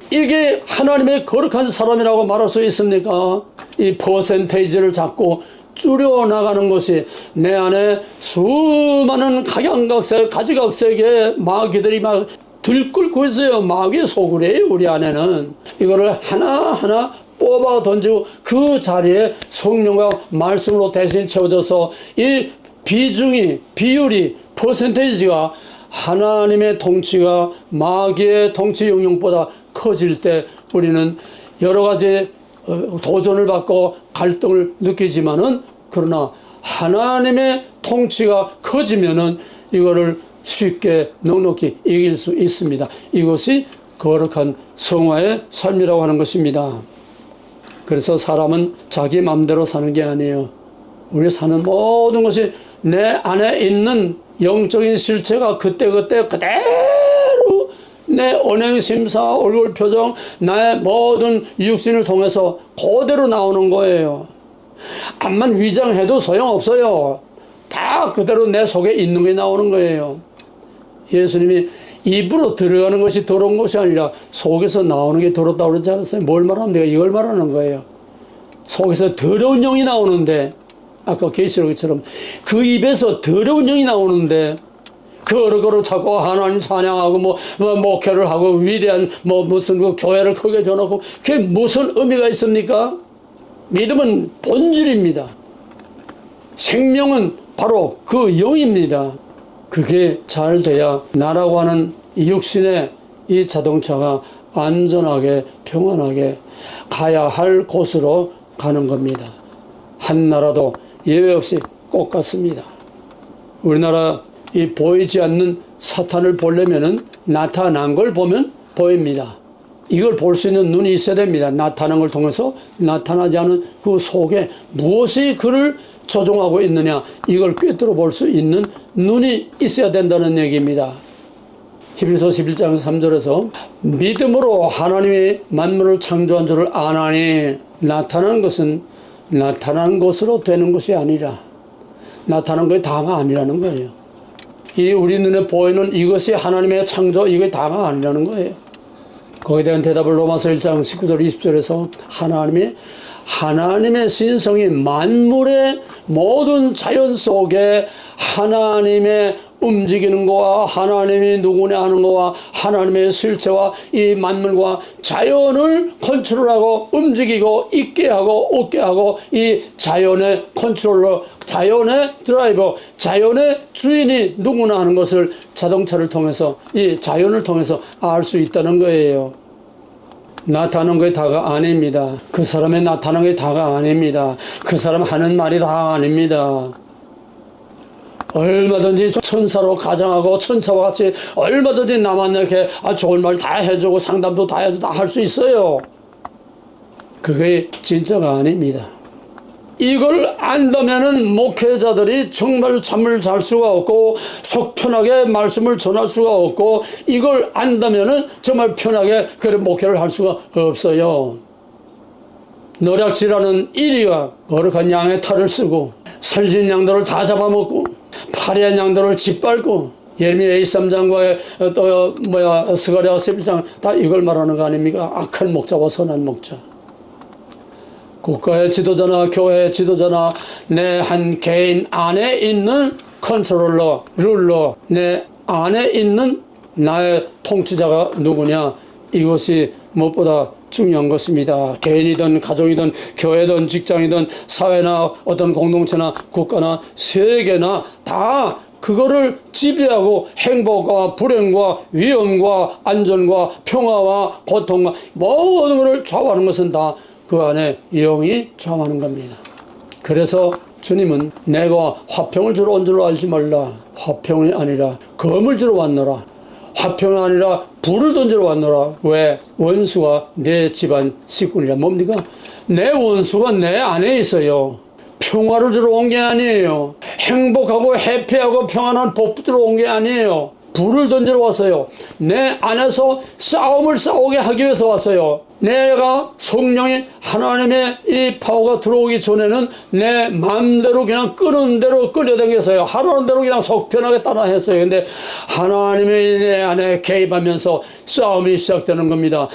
이게 하나님의 거룩한 사람이라고 말할 수 있습니까? 이 퍼센테이지를 잡고 줄여나가는 것이 내 안에 수많은 각양각색 가지각색의 마귀들이 막 들끓고 있어요. 마귀 소굴이에요. 우리 안에는 이거를 하나하나 뽑아 던지고 그 자리에 성령과 말씀으로 대신 채워져서 이 비율이 퍼센테이지가 하나님의 통치가 마귀의 통치 영역보다 커질 때 우리는 여러 가지 도전을 받고 갈등을 느끼지만은 그러나 하나님의 통치가 커지면은 이거를 쉽게 넉넉히 이길 수 있습니다. 이것이 거룩한 성화의 삶이라고 하는 것입니다. 그래서 사람은 자기 마음대로 사는 게 아니에요. 우리 사는 모든 것이 내 안에 있는 영적인 실체가 그때그때 그대로 내 언행심사, 얼굴 표정, 나의 모든 육신을 통해서 그대로 나오는 거예요. 암만 위장해도 소용없어요. 다 그대로 내 속에 있는 게 나오는 거예요. 예수님이 입으로 들어가는 것이 더러운 것이 아니라 속에서 나오는 게 더럽다고 그러지 않았어요? 뭘 말합니까? 이걸 말하는 거예요. 속에서 더러운 영이 나오는데, 아까 계시록처럼 그 입에서 더러운 영이 나오는데 거룩거룩 자꾸 하나님 찬양하고 목회를 하고 위대한 무슨 그 교회를 크게 줘놓고 그게 무슨 의미가 있습니까? 믿음은 본질입니다. 생명은 바로 그 영입니다. 그게 잘 돼야 나라고 하는 육신의 이 자동차가 안전하게 평안하게 가야 할 곳으로 가는 겁니다. 한 나라도 예외 없이 꼭 같습니다. 우리나라 이 보이지 않는 사탄을 보려면은 나타난 걸 보면 보입니다. 이걸 볼 수 있는 눈이 있어야 됩니다. 나타난 걸 통해서 나타나지 않은 그 속에 무엇이 그를 조종하고 있느냐, 이걸 꿰뚫어 볼 수 있는 눈이 있어야 된다는 얘기입니다. 히브리서 11장 3절에서 믿음으로 하나님이 만물을 창조한 줄을 아나니, 나타난 것은 나타난 것으로 되는 것이 아니라 나타난 것이 다가 아니라는 거예요. 이 우리 눈에 보이는 이것이 하나님의 창조, 이게 다가 아니라는 거예요. 거기에 대한 대답을 로마서 1장 19절 20절에서 하나님의 신성이 만물의 모든 자연 속에 하나님의 움직이는 거와 하나님이 누구냐 하는 거와 하나님의 실체와 이 만물과 자연을 컨트롤하고 움직이고 있게 하고 없게 하고 이 자연의 컨트롤러, 자연의 드라이버, 자연의 주인이 누구나 하는 것을 자동차를 통해서 이 자연을 통해서 알 수 있다는 거예요. 나타나는 게 다가 아닙니다. 그 사람의 나타나는 게 다가 아닙니다. 그 사람 하는 말이 다가 아닙니다. 얼마든지 천사로 가정하고 천사와 같이 얼마든지 남한테 좋은 말 다 해주고 상담도 다 해주고 다 할 수 있어요. 그게 진짜가 아닙니다. 이걸 안다면은 목회자들이 정말 잠을 잘 수가 없고 속 편하게 말씀을 전할 수가 없고, 이걸 안다면은 정말 편하게 그런 목회를 할 수가 없어요. 노략질하는 이리가 거룩한 양의 탈을 쓰고 살진 양들을 다 잡아먹고 파리한 양들을 짓밟고, 예레미야 23장과 스가랴 11장 다 이걸 말하는 거 아닙니까? 악한 목자와 선한 목자. 국가의 지도자나 교회의 지도자나 내 한 개인 안에 있는 컨트롤러, 룰러, 내 안에 있는 나의 통치자가 누구냐, 이것이 무엇보다 중요한 것입니다. 개인이든 가정이든 교회든 직장이든 사회나 어떤 공동체나 국가나 세계나 다 그거를 지배하고 행복과 불행과 위험과 안전과 평화와 고통과 모든 것을 좌우하는 것은 다 그 안에 영이 좌우하는 겁니다. 그래서 주님은 내가 화평을 주러 온 줄로 알지 말라. 화평이 아니라 검을 주러 왔노라. 화평이 아니라 불을 던지러 왔노라. 왜? 원수가 내 집안 식구니라. 뭡니까? 내 원수가 내 안에 있어요. 평화를 주러 온 게 아니에요. 행복하고 해피하고 평안한 복 주러 온 게 아니에요. 불을 던지러 왔어요. 내 안에서 싸움을 싸우게 하기 위해서 왔어요. 내가 성령이 하나님의 이 파워가 들어오기 전에는 내 마음대로 그냥 끄는 대로 끌려다녔어요. 하라는 대로 그냥 속편하게 따라 했어요. 근데 하나님이 내 안에 개입하면서 싸움이 시작되는 겁니다.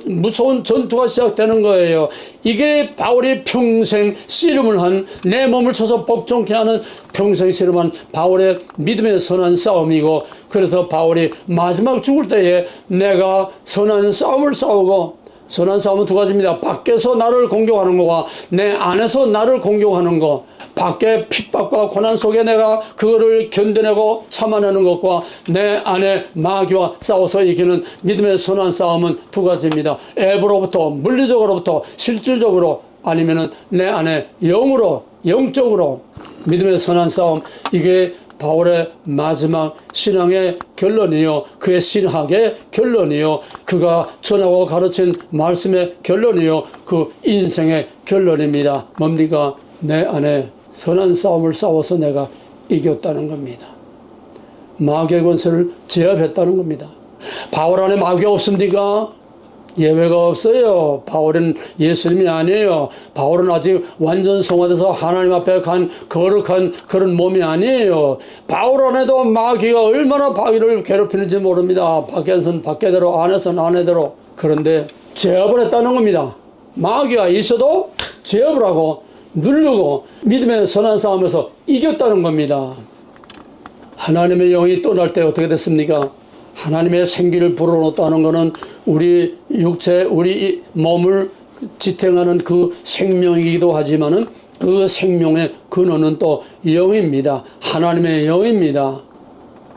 무서운 전투가 시작되는 거예요. 이게 바울이 평생 씨름을 한, 내 몸을 쳐서 복종케 하는 평생 씨름한 바울의 믿음의 선한 싸움이고, 그래서 바울이 마지막 죽을 때에 내가 선한 싸움을 싸우고, 선한 싸움은 두 가지입니다. 밖에서 나를 공격하는 거와 내 안에서 나를 공격하는 거. 밖에 핍박과 고난 속에 내가 그거를 견뎌내고 참아내는 것과 내 안에 마귀와 싸워서 이기는 믿음의 선한 싸움은 두 가지입니다. 앱으로부터, 물리적으로부터, 실질적으로, 아니면은 내 안에 영으로, 영적으로 믿음의 선한 싸움. 이게 바울의 마지막 신앙의 결론이요, 그의 신학의 결론이요, 그가 전하고 가르친 말씀의 결론이요, 그 인생의 결론입니다. 뭡니까? 내 안에 선한 싸움을 싸워서 내가 이겼다는 겁니다. 마귀의 권세를 제압했다는 겁니다. 바울 안에 마귀가 없습니까? 예외가 없어요. 바울은 예수님이 아니에요. 바울은 아직 완전 성화돼서 하나님 앞에 간 거룩한 그런 몸이 아니에요. 바울 안에도 마귀가 얼마나 바울을 괴롭히는지 모릅니다. 밖에서는 밖에대로, 안에서는 안에대로. 그런데 제압을 했다는 겁니다. 마귀가 있어도 제압을 하고 누르고 믿음의 선한 싸움에서 이겼다는 겁니다. 하나님의 영이 떠날 때 어떻게 됐습니까? 하나님의 생기를 불어넣었다는 것은 우리 육체, 우리 몸을 지탱하는 그 생명이기도 하지만은 그 생명의 근원은 또 영입니다. 하나님의 영입니다.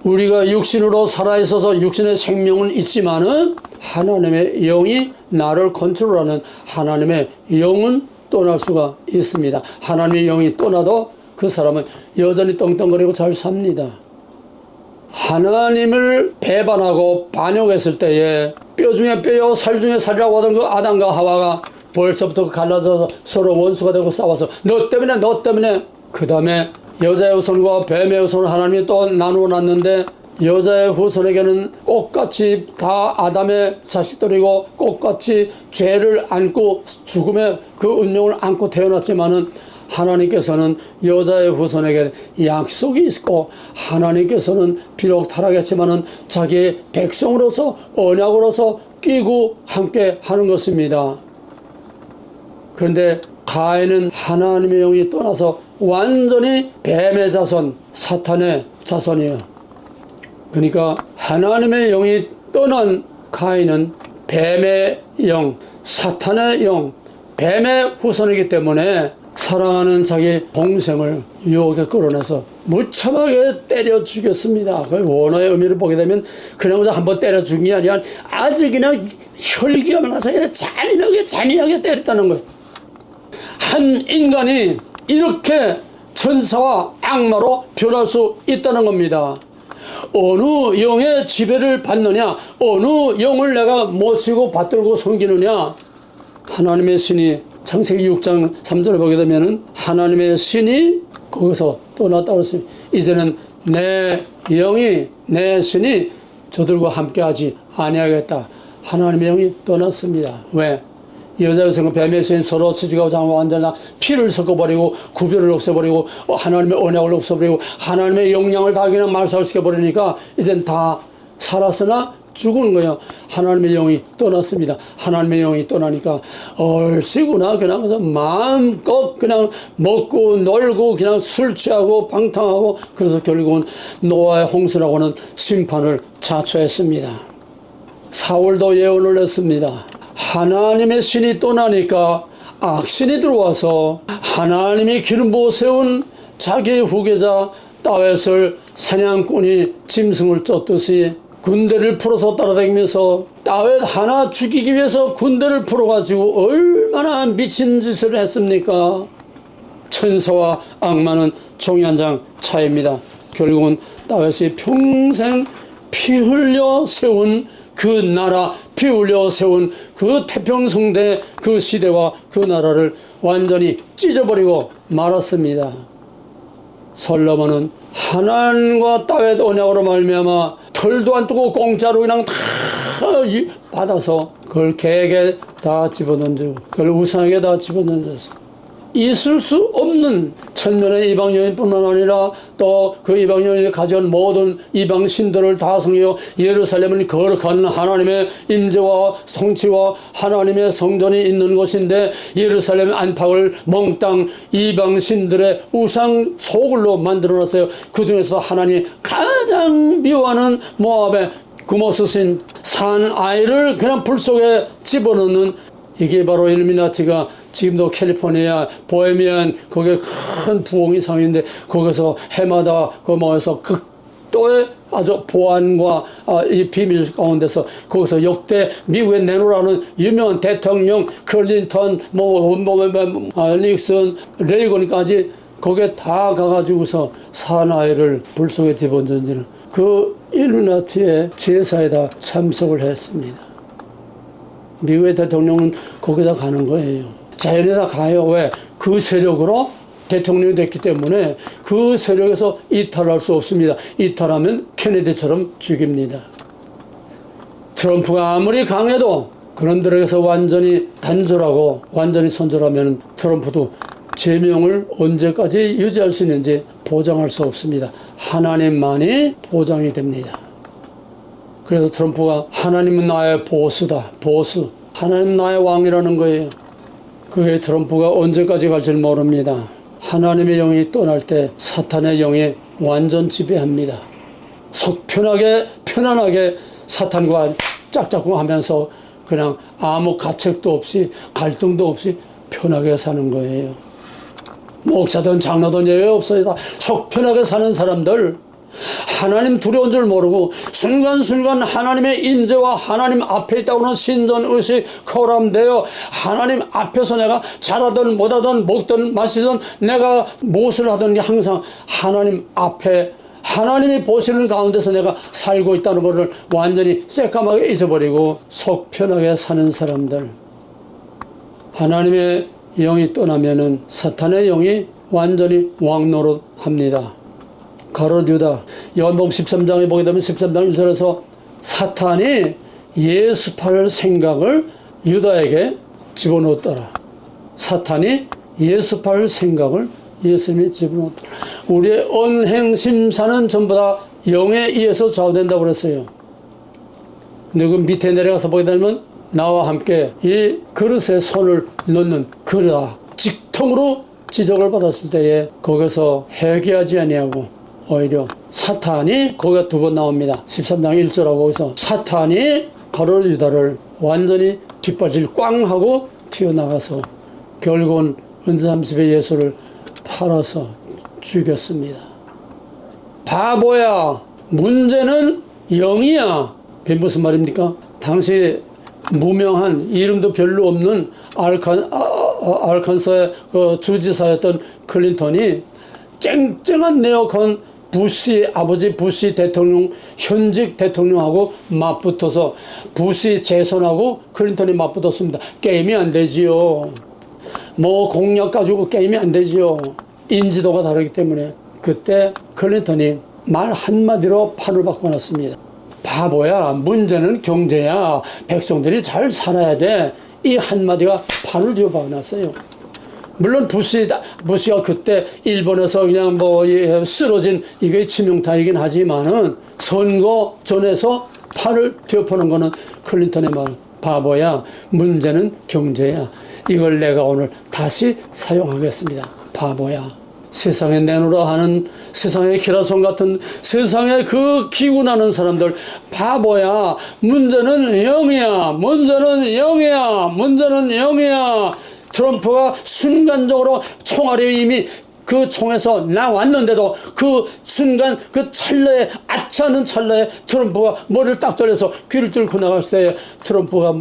우리가 육신으로 살아있어서 육신의 생명은 있지만은 하나님의 영이 나를 컨트롤하는 하나님의 영은 떠날 수가 있습니다. 하나님의 영이 떠나도 그 사람은 여전히 떵떵거리고 잘 삽니다. 하나님을 배반하고 반역했을 때에 뼈 중에 뼈요 살 중에 살이라고 하던 그 아담과 하와가 벌써부터 갈라져서 서로 원수가 되고 싸워서 너 때문에 그 다음에 여자의 후손과 뱀의 후손을 하나님이 또 나누어 놨는데, 여자의 후손에게는 똑같이 다 아담의 자식들이고 똑같이 죄를 안고 죽음의 그 운명을 안고 태어났지만은 하나님께서는 여자의 후손에게 약속이 있고, 하나님께서는 비록 타락했지만은 자기의 백성으로서 언약으로서 끼고 함께 하는 것입니다. 그런데 가인은 하나님의 영이 떠나서 완전히 뱀의 자손, 사탄의 자손이에요. 그러니까 하나님의 영이 떠난 가인은 뱀의 영, 사탄의 영, 뱀의 후손이기 때문에 사랑하는 자기 동생을 유혹에 끌어내서 무참하게 때려 죽였습니다. 그 원어의 의미를 보게 되면 그냥 한번 때려 죽인 게 아니라 아주 그냥 혈기가 나서 잔인하게 때렸다는 거예요. 한 인간이 이렇게 천사와 악마로 변할 수 있다는 겁니다. 어느 영의 지배를 받느냐, 어느 영을 내가 모시고 받들고 섬기느냐. 하나님의 신이 창세기 6장 3절을 보게 되면은 하나님의 신이 거기서 떠났다고 했습니다. 이제는 내 영이, 내 신이 저들과 함께하지 아니하겠다. 하나님의 영이 떠났습니다. 왜? 여자의 성과 뱀의 신 서로 치주하고 장하고 완전히 피를 섞어버리고 구별을 없애버리고 하나님의 언약을 없애버리고 하나님의 영향을 다 그냥 말살시켜버리니까 이젠 다 살았으나 죽은 거예요. 하나님의 영이 떠났습니다. 하나님의 영이 떠나니까 얼씨구나 그냥 그래서 마음껏 그냥 먹고 놀고 그냥 술 취하고 방탕하고, 그래서 결국은 노아의 홍수라고 하는 심판을 자초했습니다. 사울도 예언을 했습니다. 하나님의 신이 떠나니까 악신이 들어와서 하나님이 기름 부어 세운 자기 후계자 다윗을 사냥꾼이 짐승을 쫓듯이 군대를 풀어서 따라다니면서 다윗 하나 죽이기 위해서 군대를 풀어가지고 얼마나 미친 짓을 했습니까? 천사와 악마는 종이 한 장 차이입니다. 결국은 다윗이 평생 피 흘려 세운 그 나라, 피 흘려 세운 그 태평성대 그 시대와 그 나라를 완전히 찢어버리고 말았습니다. 솔로몬은 하나님과 다윗 언약으로 말미암아 털도 안 뜨고 공짜로 그냥 다 받아서 그걸 개에게 다 집어던지고 그걸 우상에게 다 집어던져서 있을 수 없는 천년의 이방 여인뿐만 아니라 또 그 이방 여인이 가져온 모든 이방 신들을 다 섬기고 예루살렘은 거룩한 하나님의 임재와 성취와 하나님의 성전이 있는 곳인데 예루살렘 안팎을 몽땅 이방 신들의 우상 소굴로 만들어놨어요. 그 중에서 하나님 가장 미워하는 모압의 구모스신 산 아이를 그냥 불 속에 집어넣는, 이게 바로 일루미나티가 지금도 캘리포니아 보헤미안 거기에 큰 부엉이 상인데 거기서 해마다 그 모여서 극도의 아주 보안과 이 비밀 가운데서 거기서 역대 미국에 내놓으라는 유명한 대통령 클린턴 닉슨 레이건까지 거기에 다 가가지고서 사나이를 불 속에 집어던지는 그 일루미나티의 제사에다 참석을 했습니다. 미국의 대통령은 거기다 가는 거예요. 자연에다 가요. 왜? 그 세력으로 대통령이 됐기 때문에 그 세력에서 이탈할 수 없습니다. 이탈하면 케네디처럼 죽입니다. 트럼프가 아무리 강해도 그놈들에게서 완전히 단절하고 완전히 선절하면 트럼프도 제명을 언제까지 유지할 수 있는지 보장할 수 없습니다. 하나님만이 보장이 됩니다. 그래서 트럼프가 하나님은 나의 보스다. 보스. 하나님 나의 왕이라는 거예요. 그게 트럼프가 언제까지 갈지 모릅니다. 하나님의 영이 떠날 때 사탄의 영이 완전 지배합니다. 속 편안하게 사탄과 짝짝꿍 하면서 그냥 아무 가책도 없이 갈등도 없이 편하게 사는 거예요. 목사든 장로든 예외 없어요. 다 속 편하게 사는 사람들, 하나님 두려운 줄 모르고 순간순간 하나님의 임재와 하나님 앞에 있다고는 신전의식 코람되어 하나님 앞에서 내가 잘하든 못하든 먹든 마시든 내가 무엇을 하든 항상 하나님 앞에 하나님이 보시는 가운데서 내가 살고 있다는 것을 완전히 새까맣게 잊어버리고 속 편하게 사는 사람들, 하나님의 영이 떠나면은 사탄의 영이 완전히 왕노릇합니다. 가롯 유다, 요한복음 13장에 보게 되면 13장 1절에서 사탄이 예수팔 생각을 유다에게 집어넣었더라. 사탄이 예수팔 생각을 예수님이 집어넣었더라. 우리의 언행 심사는 전부 다 영에 의해서 좌우된다고 그랬어요. 근데 그 밑에 내려가서 보게 되면 나와 함께 이 그릇에 손을 넣는 그릇아 직통으로 지적을 받았을 때에 거기서 회개하지 아니하고 오히려 사탄이 거기가 두 번 나옵니다. 13장 1절하고 거기서 사탄이 가롯 유다를 완전히 뒷발질 꽝 하고 튀어나가서 결국은 은사 30의 예수를 팔아서 죽였습니다. 바보야, 문제는 영이야. 그게 무슨 말입니까? 당시 무명한 이름도 별로 없는 알칸소의 그 주지사였던 클린턴이 쨍쨍한 네오콘 부시 아버지 부시 대통령 현직 대통령하고 맞붙어서 부시 재선하고 클린턴이 맞붙었습니다. 게임이 안 되지요. 뭐 공약 가지고 게임이 안 되지요. 인지도가 다르기 때문에 그때 클린턴이 말 한마디로 판을 바꿔놨습니다. 바보야, 문제는 경제야. 백성들이 잘 살아야 돼. 이 한마디가 판을 뒤집어놨어요. 물론 부시가 그때 일본에서 그냥 쓰러진 이게 치명타이긴 하지만은 선거 전에서 판을 뒤엎어놓은 거는 클린턴의 말. 바보야, 문제는 경제야. 이걸 내가 오늘 다시 사용하겠습니다. 바보야. 세상에 내놓으라 하는 세상의 기라성 같은 세상에 그 기운하는 사람들, 바보야. 문제는 영이야. 문제는 영이야. 문제는 영이야. 트럼프가 순간적으로 총알이 이미 그 총에서 나왔는데도 그 순간 그 찰나에 아차하는 찰나에 트럼프가 머리를 딱 돌려서 귀를 뚫고 나갔을 때 트럼프가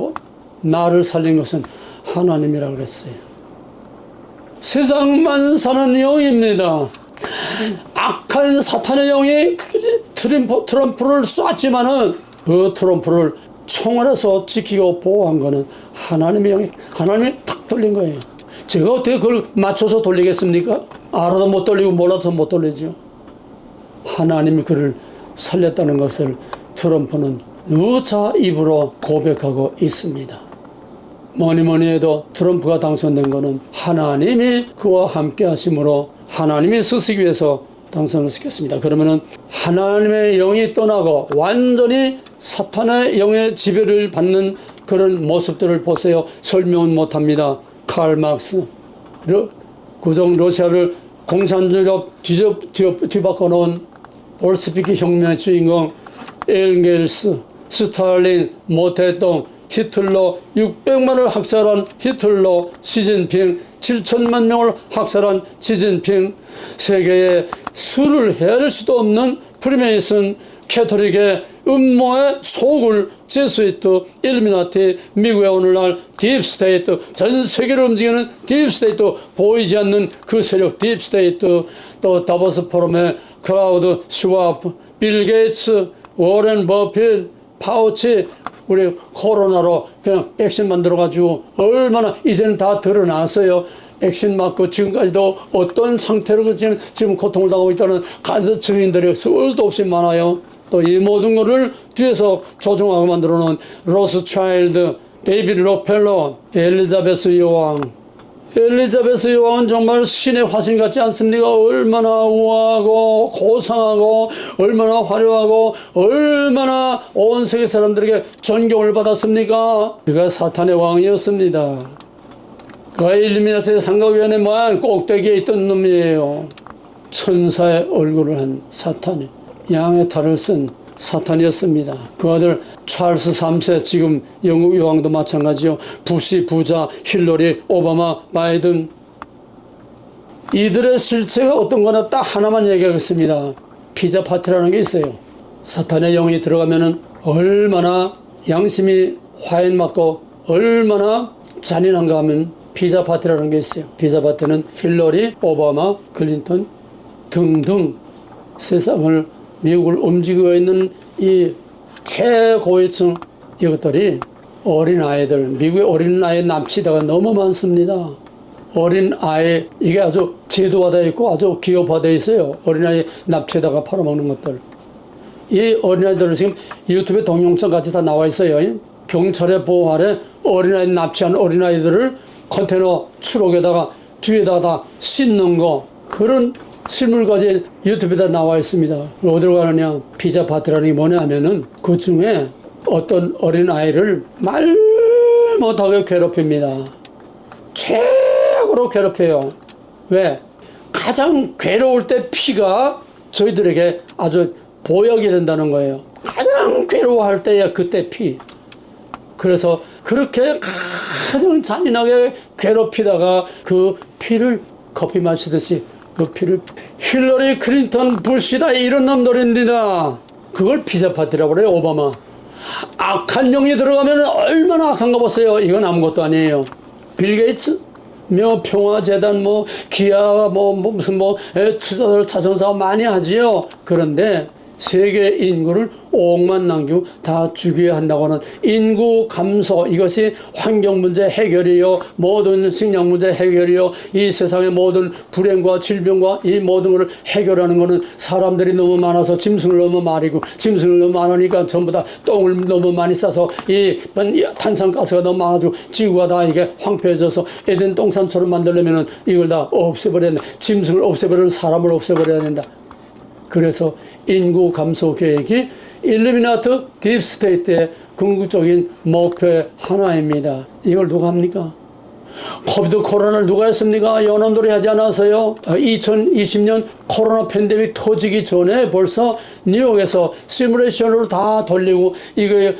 나를 살린 것은 하나님이라고 그랬어요. 세상만 사는 영입니다. 악한 사탄의 영이 트럼프를 쐈지만은 그 트럼프를 총알에서 지키고 보호한 거는 하나님의 영이, 하나님이 탁 돌린 거예요. 제가 어떻게 그걸 맞춰서 돌리겠습니까? 알아도 못 돌리고 몰라도 못 돌리죠. 하나님이 그를 살렸다는 것을 트럼프는 누차 입으로 고백하고 있습니다. 뭐니 뭐니 해도 트럼프가 당선된 거는 하나님이 그와 함께 하심으로 하나님이 쓰시기 위해서 당선을 시켰습니다. 그러면은 하나님의 영이 떠나고 완전히 사탄의 영의 지배를 받는 그런 모습들을 보세요. 설명은 못합니다. 칼 막스, 구정 러시아를 공산주의로 뒤바꿔 놓은 볼스피키 혁명의 주인공 엘겔스, 스탈린, 모태동, 히틀러 600만을 학살한 히틀러, 시진핑 7천만 명을 학살한 시진핑, 세계에 수를 헤아릴 수도 없는 프리메이슨, 캐토릭의 음모의 속을 제스위트, 일루미나티, 미국의 오늘날 딥스테이트, 전 세계를 움직이는 딥스테이트, 보이지 않는 그 세력 딥스테이트, 또 다보스 포럼의 클라우드 슈와프, 빌 게이츠, 워렌 버핏, 파우치, 우리 코로나로 그냥 백신 만들어가지고 얼마나 이제는 다 드러났어요. 백신 맞고 지금까지도 어떤 상태로 지금 고통을 당하고 있다는 간접 증인들이 수도 없이 많아요. 또 이 모든 것을 뒤에서 조종하고 만들어 놓은 로스차일드, 데이비드 록펠러, 엘리자베스 여왕. 엘리자베스 여왕은 정말 신의 화신 같지 않습니까? 얼마나 우아하고 고상하고 얼마나 화려하고 얼마나 온 세계 사람들에게 존경을 받았습니까? 그가 사탄의 왕이었습니다. 그가 일루미나티 상각위원회 모양 꼭대기에 있던 놈이에요. 천사의 얼굴을 한 사탄이, 양의 탈을 쓴 사탄이었습니다. 그 아들 찰스 3세, 지금 영국 여왕도 마찬가지요. 부시, 부자, 힐러리, 오바마, 바이든. 이들의 실체가 어떤 거나 딱 하나만 얘기하겠습니다. 피자 파티라는 게 있어요. 사탄의 영이 들어가면은 얼마나 양심이 화인 맞고 얼마나 잔인한가 하면 피자 파티라는 게 있어요. 피자 파티는 힐러리, 오바마, 클린턴 등등 세상을, 미국을 움직이고 있는 이 최고위층, 이것들이 어린아이들, 미국의 어린아이 납치자가 너무 많습니다. 어린아이, 이게 아주 제도화되어 있고 아주 기업화되어 있어요. 어린아이 납치에다가 팔아먹는 것들. 이 어린아이들은 지금 유튜브에 동영상 같이 다 나와 있어요. 경찰의 보호 아래 어린아이 납치한 어린아이들을 컨테이너 추록에다가 뒤에다가 다 싣는 거, 그런 실물까지 유튜브에다 나와 있습니다. 어디로 가느냐? 피자 파티라는 게 뭐냐 하면은 그 중에 어떤 어린아이를 말 못하게 괴롭힙니다. 최고로 괴롭혀요. 왜? 가장 괴로울 때 피가 저희들에게 아주 보약이 된다는 거예요. 가장 괴로워할 때야 그때 피. 그래서 그렇게 가장 잔인하게 괴롭히다가 그 피를 커피 마시듯이 그 피를, 힐러리, 클린턴, 부시다 이런 놈들입니다. 그걸 피자 파티라고 그래요. 오바마. 악한 영이 들어가면 얼마나 악한가 보세요. 이건 아무것도 아니에요. 빌 게이츠, 평화재단, 기아, 무슨 투자를 자선사업 많이 하지요. 그런데 세계 인구를 5억만 남기고 다 죽여야 한다고 하는 인구 감소, 이것이 환경 문제 해결이요, 모든 식량 문제 해결이요, 이 세상의 모든 불행과 질병과 이 모든 것을 해결하는 것은 사람들이 너무 많아서 짐승을 너무 많이고, 짐승을 너무 많으니까 전부 다 똥을 너무 많이 싸서 이 탄산가스가 너무 많아지고 지구가 다 이게 황폐해져서 에덴 동산처럼 만들려면은 이걸 다 없애버려야 된다. 짐승을 없애버리는 사람을 없애버려야 된다. 그래서 인구 감소 계획이 일루미나티 딥스테이트의 궁극적인 목표의 하나입니다. 이걸 누가 합니까? 코비드 코로나를 누가 했습니까? 연합들이 하지 않았어요? 2020년 코로나 팬데믹 터지기 전에 벌써 뉴욕에서 시뮬레이션으로 다 돌리고, 이거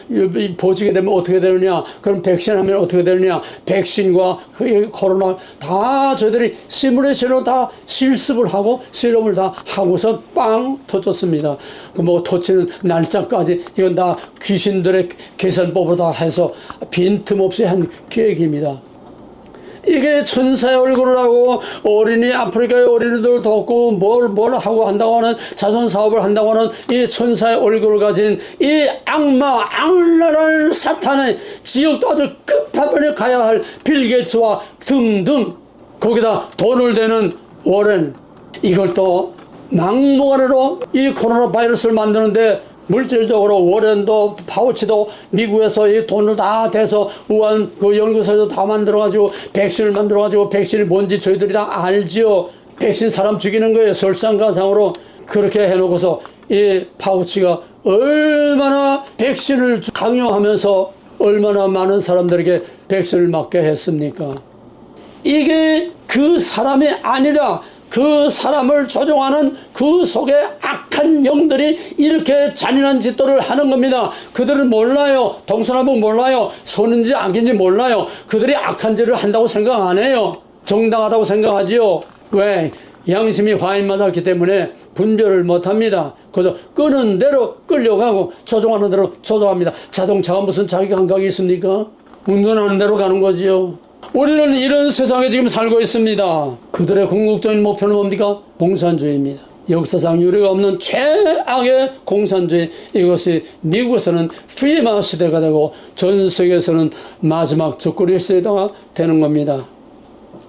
보지게 되면 어떻게 되느냐, 그럼 백신 하면 어떻게 되느냐, 백신과 코로나 다 저희들이 시뮬레이션으로 다 실습을 하고 실험을 다 하고서 빵 터졌습니다. 그 터치는 날짜까지 이건 다 귀신들의 계산법으로 다 해서 빈틈없이 한 계획입니다. 이게 천사의 얼굴을 하고 어린이, 아프리카의 어린이들 돕고 뭘 하고 한다고 하는 자선 사업을 한다고 하는 이 천사의 얼굴을 가진 이 악마, 악랄한 사탄의 지옥도 아주 끝판에 가야 할 빌 게이츠와 등등, 거기다 돈을 대는 워렌, 이걸 또 막무가내로 이 코로나 바이러스를 만드는데 물질적으로 워렌도 파우치도 미국에서 이 돈을 다 대서 우한 그 연구소에서 다 만들어가지고 백신을 만들어가지고 백신이 뭔지 저희들이 다 알지요. 백신 사람 죽이는 거예요. 설상가상으로 그렇게 해놓고서 이 파우치가 얼마나 백신을 강요하면서 얼마나 많은 사람들에게 백신을 맞게 했습니까? 이게 그 사람이 아니라 그 사람을 조종하는 그 속에 악한 영들이 이렇게 잔인한 짓들을 하는 겁니다. 그들은 몰라요. 동서남북 몰라요. 선인지 악인지 몰라요. 그들이 악한 짓을 한다고 생각 안 해요. 정당하다고 생각하지요. 왜? 양심이 화인맞았기 때문에 분별을 못합니다. 그래서 끄는 대로 끌려가고 조종하는 대로 조종합니다. 자동차가 무슨 자기 감각이 있습니까? 운전하는 대로 가는 거지요. 우리는 이런 세상에 지금 살고 있습니다. 그들의 궁극적인 목표는 뭡니까? 공산주의입니다. 역사상 유례가 없는 최악의 공산주의. 이것이 미국에서는 프리마 시대가 되고 전 세계에서는 마지막 적그리 시대가 되는 겁니다.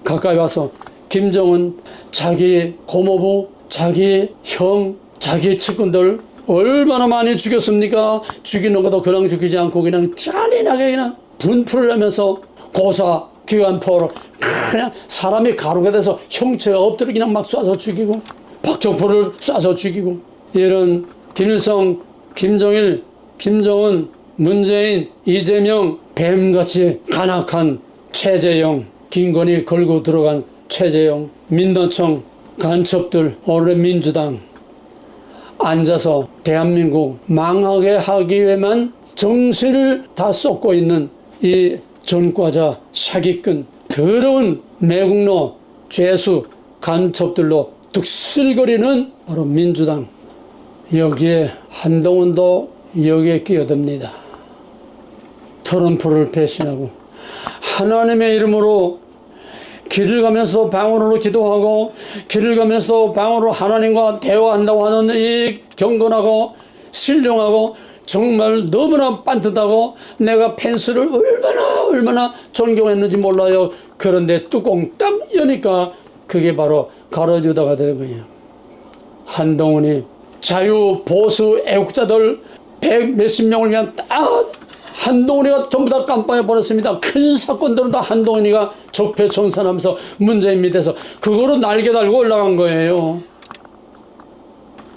가까이 와서 김정은 자기 고모부, 자기 형, 자기 측근들 얼마나 많이 죽였습니까? 죽이는 것도 그냥 죽이지 않고 그냥 잔인하게 그냥 분풀을 하면서 고사 기관포로 그냥 사람이 가루가 돼서 형체가 엎드려 그냥 막 쏴서 죽이고 박정포를 쏴서 죽이고 이런 김일성, 김정일, 김정은, 문재인, 이재명 뱀같이 간악한 최재형, 김건희 걸고 들어간 최재형, 민노총 간첩들, 오늘의 민주당 앉아서 대한민국 망하게 하기 위해만 정신을 다 쏟고 있는 이 전과자, 사기꾼, 더러운 매국노, 죄수, 간첩들로 득실거리는 바로 민주당. 여기에 한동훈도 여기에 끼어듭니다. 트럼프를 배신하고 하나님의 이름으로 길을 가면서도 방언으로 기도하고 길을 가면서도 방언으로 하나님과 대화한다고 하는 이 경건하고 신령하고 정말 너무나 반듯하고 내가 펜스를 얼마나 존경했는지 몰라요. 그런데 뚜껑 딱 여니까 그게 바로 가로유다가 되는 거예요. 한동훈이 자유 보수 애국자들 100몇십 명을 그냥 딱 한동훈이가 전부 다 깜빵에 보냈습니다. 큰 사건들은 다 한동훈이가 적폐청산하면서 문재인 밑에서 그거로 날개 달고 올라간 거예요.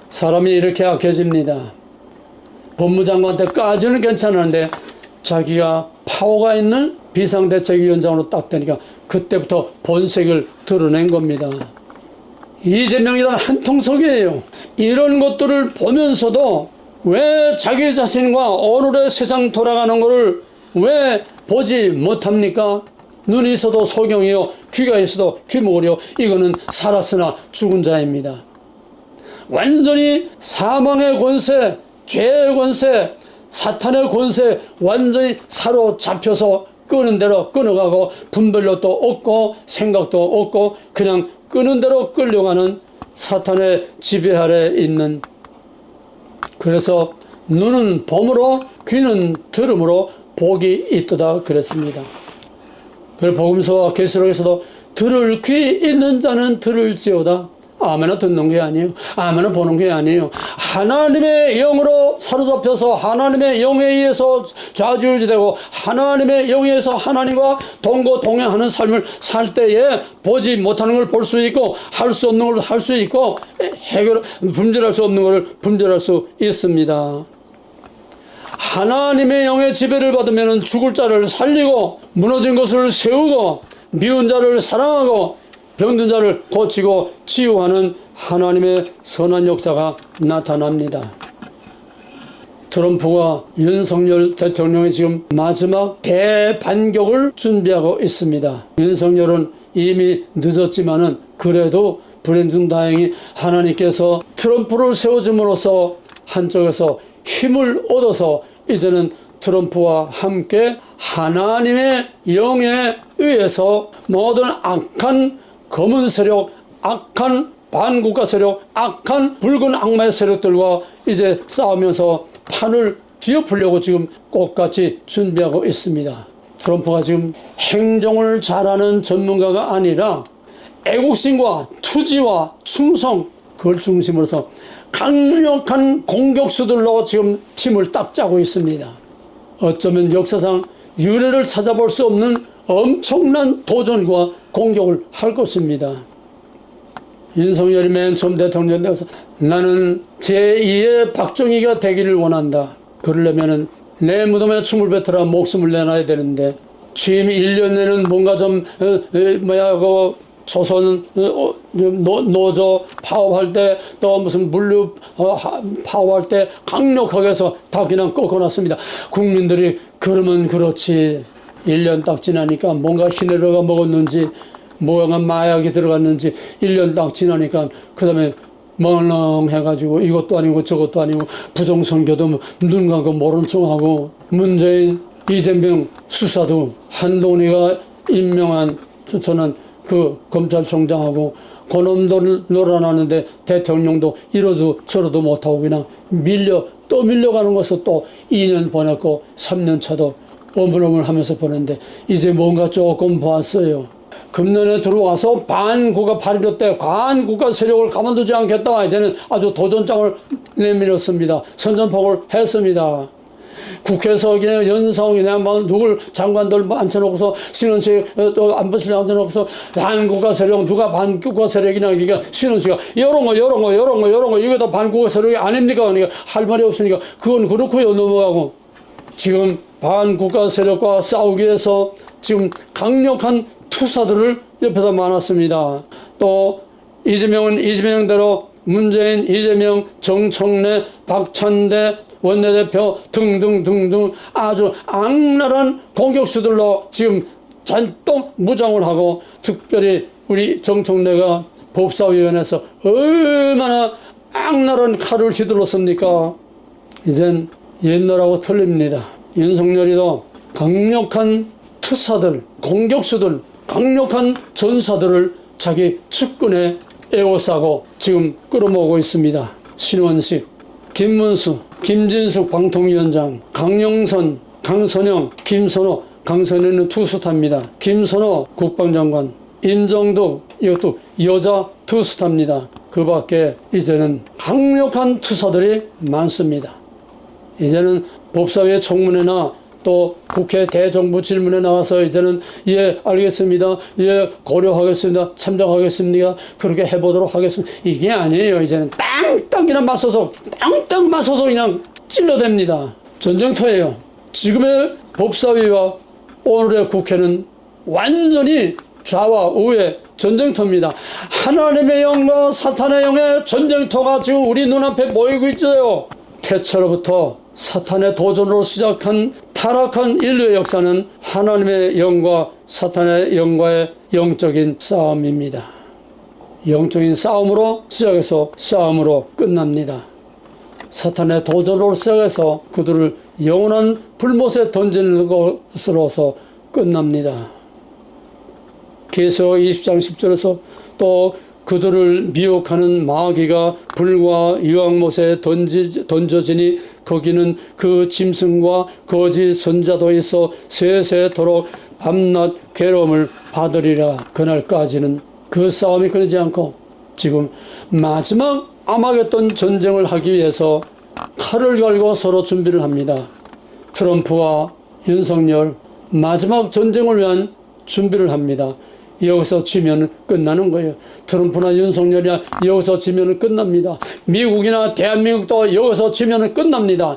사람이 이렇게 악해집니다. 법무장관한테까지는 괜찮은데 자기가 파워가 있는 비상대책위원장으로 딱 되니까 그때부터 본색을 드러낸 겁니다. 이재명이란 한통속이에요. 이런 것들을 보면서도 왜 자기 자신과 오늘의 세상 돌아가는 것을 왜 보지 못합니까? 눈이 있어도 소경이요, 귀가 있어도 귀모으려. 이거는 살았으나 죽은 자입니다. 완전히 사망의 권세, 죄의 권세, 사탄의 권세 완전히 사로잡혀서 끄는 대로 끊어가고 분별력도 없고 생각도 없고 그냥 끄는 대로 끌려가는 사탄의 지배 아래 있는, 그래서 눈은 봄으로 귀는 들음으로 복이 있도다 그랬습니다. 그래서 복음서와 계시록에서도 들을 귀 있는 자는 들을지어다. 아무나 듣는 게 아니에요. 아무나 보는 게 아니에요. 하나님의 영으로 사로잡혀서 하나님의 영에 의해서 좌지우지되고 하나님의 영에 의해서 하나님과 동거동행하는 삶을 살 때에 보지 못하는 걸 볼 수 있고 할 수 없는 걸 할 수 있고 분별할 수 없는 걸 분별할 수 있습니다. 하나님의 영의 지배를 받으면 죽을 자를 살리고 무너진 것을 세우고 미운 자를 사랑하고 병든 자를 고치고 치유하는 하나님의 선한 역사가 나타납니다. 트럼프와 윤석열 대통령이 지금 마지막 대반격을 준비하고 있습니다. 윤석열은 이미 늦었지만은 그래도 불행중다행히 하나님께서 트럼프를 세워줌으로써 한쪽에서 힘을 얻어서 이제는 트럼프와 함께 하나님의 영에 의해서 모든 악한 검은 세력, 악한 반국가 세력, 악한 붉은 악마의 세력들과 이제 싸우면서 판을 뒤엎으려고 지금 꽃같이 준비하고 있습니다. 트럼프가 지금 행정을 잘하는 전문가가 아니라 애국심과 투지와 충성, 그걸 중심으로서 강력한 공격수들로 지금 팀을 딱 짜고 있습니다. 어쩌면 역사상 유례를 찾아볼 수 없는 엄청난 도전과 공격을 할 것입니다. 윤석열이 맨 처음 대통령 되어서 나는 제2의 박정희가 되기를 원한다. 그러려면 내 무덤에 춤을 뱉어라 목숨을 내놔야 되는데 취임 1년 내는 뭔가 좀 조선 노조 파업할 때 또 무슨 물류 파업할 때 강력하게 해서 다 그냥 꺾어놨습니다. 국민들이 그러면 그렇지 1년 딱 지나니까 뭔가 희내로가 먹었는지 뭐가 마약이 들어갔는지 1년 딱 지나니까 그 다음에 멍렁해가지고 이것도 아니고 저것도 아니고 부정선거도 눈 감고 모른 척하고 문재인 이재명 수사도 한동훈이가 임명한 추천한 그 검찰총장하고 그놈들 놀아나는데 대통령도 이러도 저러도 못하고 그냥 또 밀려가는 것을 또 2년 보냈고 3년 차도 어물어물하면서 보냈는데 이제 뭔가 조금 보았어요. 금년에 들어와서 반국가 8.15 때 반국가 세력을 가만두지 않겠다. 이제는 아주 도전장을 내밀었습니다. 선전포고를 했습니다. 국회에서 그냥 연성이나 누굴 장관들 앉혀놓고서 신원식 또 안보실 앉혀놓고서 반국가 세력 누가 반국가 세력이냐 그러니까 신원식가 이런 거 이거 다 반국가 세력이 아닙니까? 그러니까 할 말이 없으니까 그건 그렇고요 넘어가고 지금 반국가 세력과 싸우기 위해서 지금 강력한 투사들을 옆에다 많았습니다. 또 이재명은 이재명대로 문재인, 이재명, 정청래, 박찬대 원내대표 등등등등 아주 악랄한 공격수들로 지금 잔뜩 무장을 하고 특별히 우리 정청래가 법사위원회에서 얼마나 악랄한 칼을 휘둘렀습니까? 이젠 옛날하고 틀립니다. 윤석열이도 강력한 투사들, 공격수들, 강력한 전사들을 자기 측근에 에워싸고 지금 끌어모으고 있습니다. 신원식, 김문수, 김진숙 방통위원장, 강영선, 강선영, 김선호, 강선영은 투스타입니다. 김선호 국방장관, 임정덕 이것도 여자 투스타입니다. 그 밖에 이제는 강력한 투사들이 많습니다. 이제는 법사위 청문회나 또 국회 대정부 질문에 나와서 이제는 예 알겠습니다. 예 고려하겠습니다. 참작하겠습니다. 그렇게 해보도록 하겠습니다. 이게 아니에요. 이제는 땅땅 그냥 맞서서 그냥 찔러댑니다. 전쟁터예요. 지금의 법사위와 오늘의 국회는 완전히 좌와 우의 전쟁터입니다. 하나님의 영과 사탄의 영의 전쟁터가 지금 우리 눈앞에 보이고 있어요. 태초로부터 사탄의 도전으로 시작한 타락한 인류의 역사는 하나님의 영과 사탄의 영과의 영적인 싸움입니다. 영적인 싸움으로 시작해서 싸움으로 끝납니다. 사탄의 도전으로 시작해서 그들을 영원한 불못에 던지는 것으로서 끝납니다. 계시록 20장 10절에서 또 그들을 미혹하는 마귀가 불과 유황못에 던져지니 거기는 그 짐승과 거짓 선자도 있어 세세토록 밤낮 괴로움을 받으리라. 그날까지는 그 싸움이 끊이지 않고 지금 마지막 아마겟돈 전쟁을 하기 위해서 칼을 갈고 서로 준비를 합니다. 트럼프와 윤석열 마지막 전쟁을 위한 준비를 합니다. 여기서 지면 끝나는 거예요. 트럼프나 윤석열이나 여기서 지면 끝납니다. 미국이나 대한민국도 여기서 지면 끝납니다.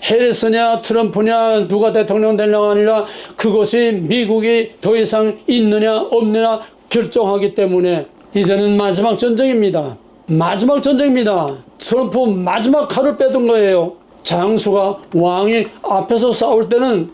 해리스냐 트럼프냐 누가 대통령 되느냐가 아니라 그것이 미국이 더 이상 있느냐 없느냐 결정하기 때문에 이제는 마지막 전쟁입니다. 마지막 전쟁입니다. 트럼프 마지막 칼을 빼둔 거예요. 장수가 왕이 앞에서 싸울 때는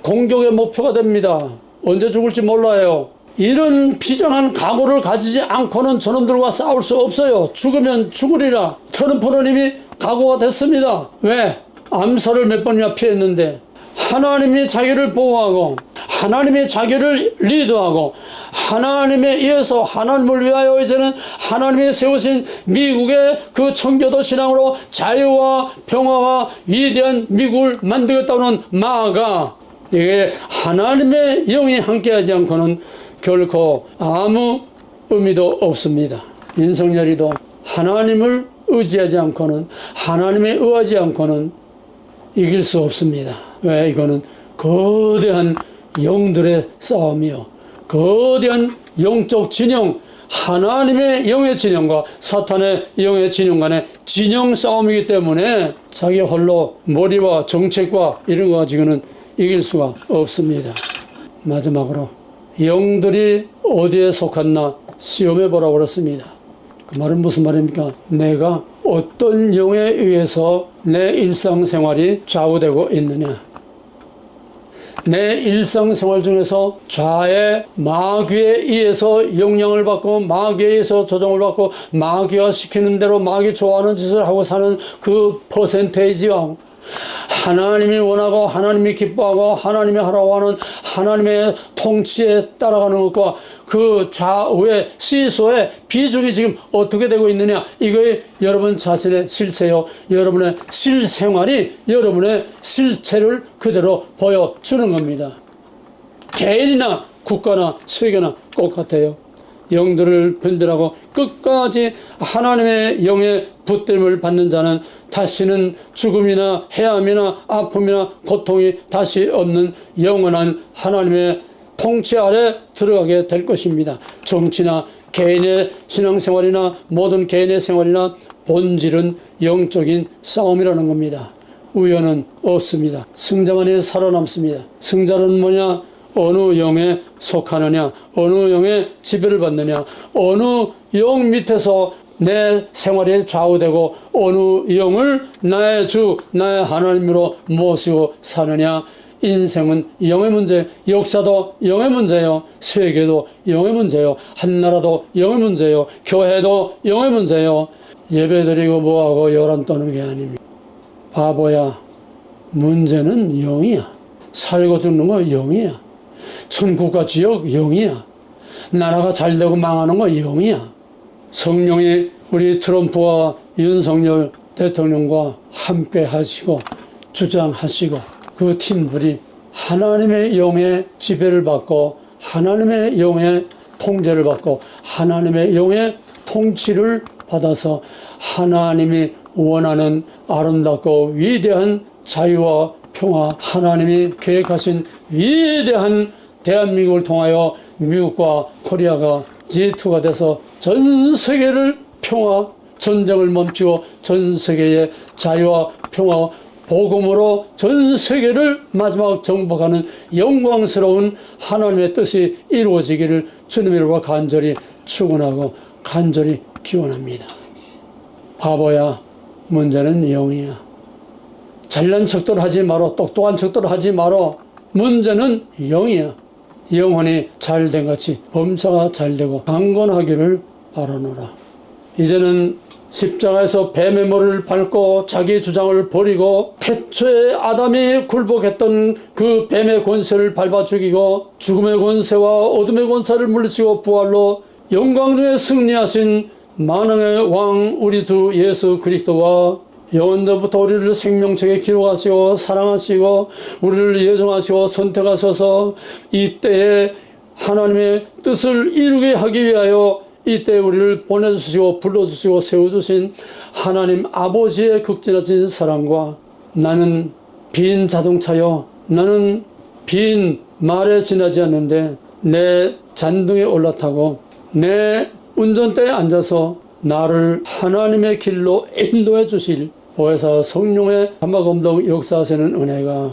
공격의 목표가 됩니다. 언제 죽을지 몰라요. 이런 비장한 각오를 가지지 않고는 저놈들과 싸울 수 없어요. 죽으면 죽으리라. 트럼프는 이미 각오가 됐습니다. 왜? 암살을 몇 번이나 피했는데 하나님이 자기를 보호하고 하나님이 자기를 리드하고 하나님에 의해서 하나님을 위하여 이제는 하나님이 세우신 미국의 그 청교도 신앙으로 자유와 평화와 위대한 미국을 만들겠다는 마가 이게 하나님의 영이 함께하지 않고는 결코 아무 의미도 없습니다. 윤석열이도 하나님을 의지하지 않고는, 하나님에 의하지 않고는 이길 수 없습니다. 왜? 이거는 거대한 영들의 싸움이요, 거대한 영적 진영, 하나님의 영의 진영과 사탄의 영의 진영 간의 진영 싸움이기 때문에 자기 홀로 머리와 정책과 이런 거 가지고는 이길 수가 없습니다. 마지막으로 영들이 어디에 속았나 시험해 보라고 그랬습니다. 그 말은 무슨 말입니까? 내가 어떤 영에 의해서 내 일상생활이 좌우되고 있느냐, 내 일상생활 중에서 좌의 마귀에 의해서 영향을 받고, 마귀에 의해서 조정을 받고, 마귀가 시키는 대로 마귀 좋아하는 짓을 하고 사는 그 퍼센테이지와 하나님이 원하고 하나님이 기뻐하고 하나님이 하라고 하는 하나님의 통치에 따라가는 것과 그 좌우의 시소의 비중이 지금 어떻게 되고 있느냐, 이거에 여러분 자신의 실체요, 여러분의 실생활이 여러분의 실체를 그대로 보여주는 겁니다. 개인이나 국가나 세계나 똑같아요. 영들을 분별하고 끝까지 하나님의 영의 붙들림을 받는 자는 다시는 죽음이나 해함이나 아픔이나 고통이 다시 없는 영원한 하나님의 통치 아래 들어가게 될 것입니다. 정치나 개인의 신앙생활이나 모든 개인의 생활이나 본질은 영적인 싸움이라는 겁니다. 우연은 없습니다. 승자만이 살아남습니다. 승자는 뭐냐? 어느 영에 속하느냐, 어느 영의 지배를 받느냐, 어느 영 밑에서 내 생활이 좌우되고 어느 영을 나의 주, 나의 하나님으로 모시고 사느냐. 인생은 영의 문제, 역사도 영의 문제요, 세계도 영의 문제요, 한나라도 영의 문제요, 교회도 영의 문제요. 예배드리고 뭐하고 요란 떠는 게 아닙니다. 바보야, 문제는 영이야. 살고 죽는 거 영이야. 천국과 지옥 영이야. 나라가 잘되고 망하는 거 영이야. 성령이 우리 트럼프와 윤석열 대통령과 함께 하시고 주장하시고 그 팀들이 하나님의 영의 지배를 받고 하나님의 영의 통제를 받고 하나님의 영의 통치를 받아서 하나님이 원하는 아름답고 위대한 자유와 평화, 하나님이 계획하신 위대한 대한민국을 통하여 미국과 코리아가 G2가 돼서 전 세계를 평화, 전쟁을 멈추고 전 세계의 자유와 평화, 복음으로 전 세계를 마지막 정복하는 영광스러운 하나님의 뜻이 이루어지기를 주님의 이름으로 간절히 축원하고 간절히 기원합니다. 바보야, 문제는 영이야. 잘난 척들 하지 마라. 똑똑한 척들 하지 마라. 문제는 영이야. 영혼이 잘된 같이 범사가 잘되고 강건하기를 바라노라. 이제는 십자가에서 뱀의 머리를 밟고 자기 주장을 버리고 태초에 아담이 굴복했던 그 뱀의 권세를 밟아 죽이고 죽음의 권세와 어둠의 권세를 물리치고 부활로 영광 중에 승리하신 만왕의 왕 우리 주 예수 그리스도와 영원전부터 우리를 생명책에 기록하시고 사랑하시고 우리를 예정하시고 선택하셔서 이때에 하나님의 뜻을 이루게 하기 위하여 이때 우리를 보내주시고 불러주시고 세워주신 하나님 아버지의 극진하신 사랑과 나는 빈 자동차요, 나는 빈 말에 지나지 않는데 내 잔등에 올라타고 내 운전대에 앉아서 나를 하나님의 길로 인도해 주실 보혜사 성령의 감화감동 역사하시는 은혜가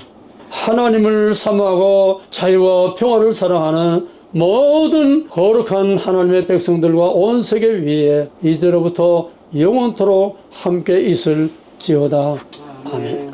하나님을 사모하고 자유와 평화를 사랑하는 모든 거룩한 하나님의 백성들과 온 세계 위에 이제로부터 영원토록 함께 있을지어다. 아멘.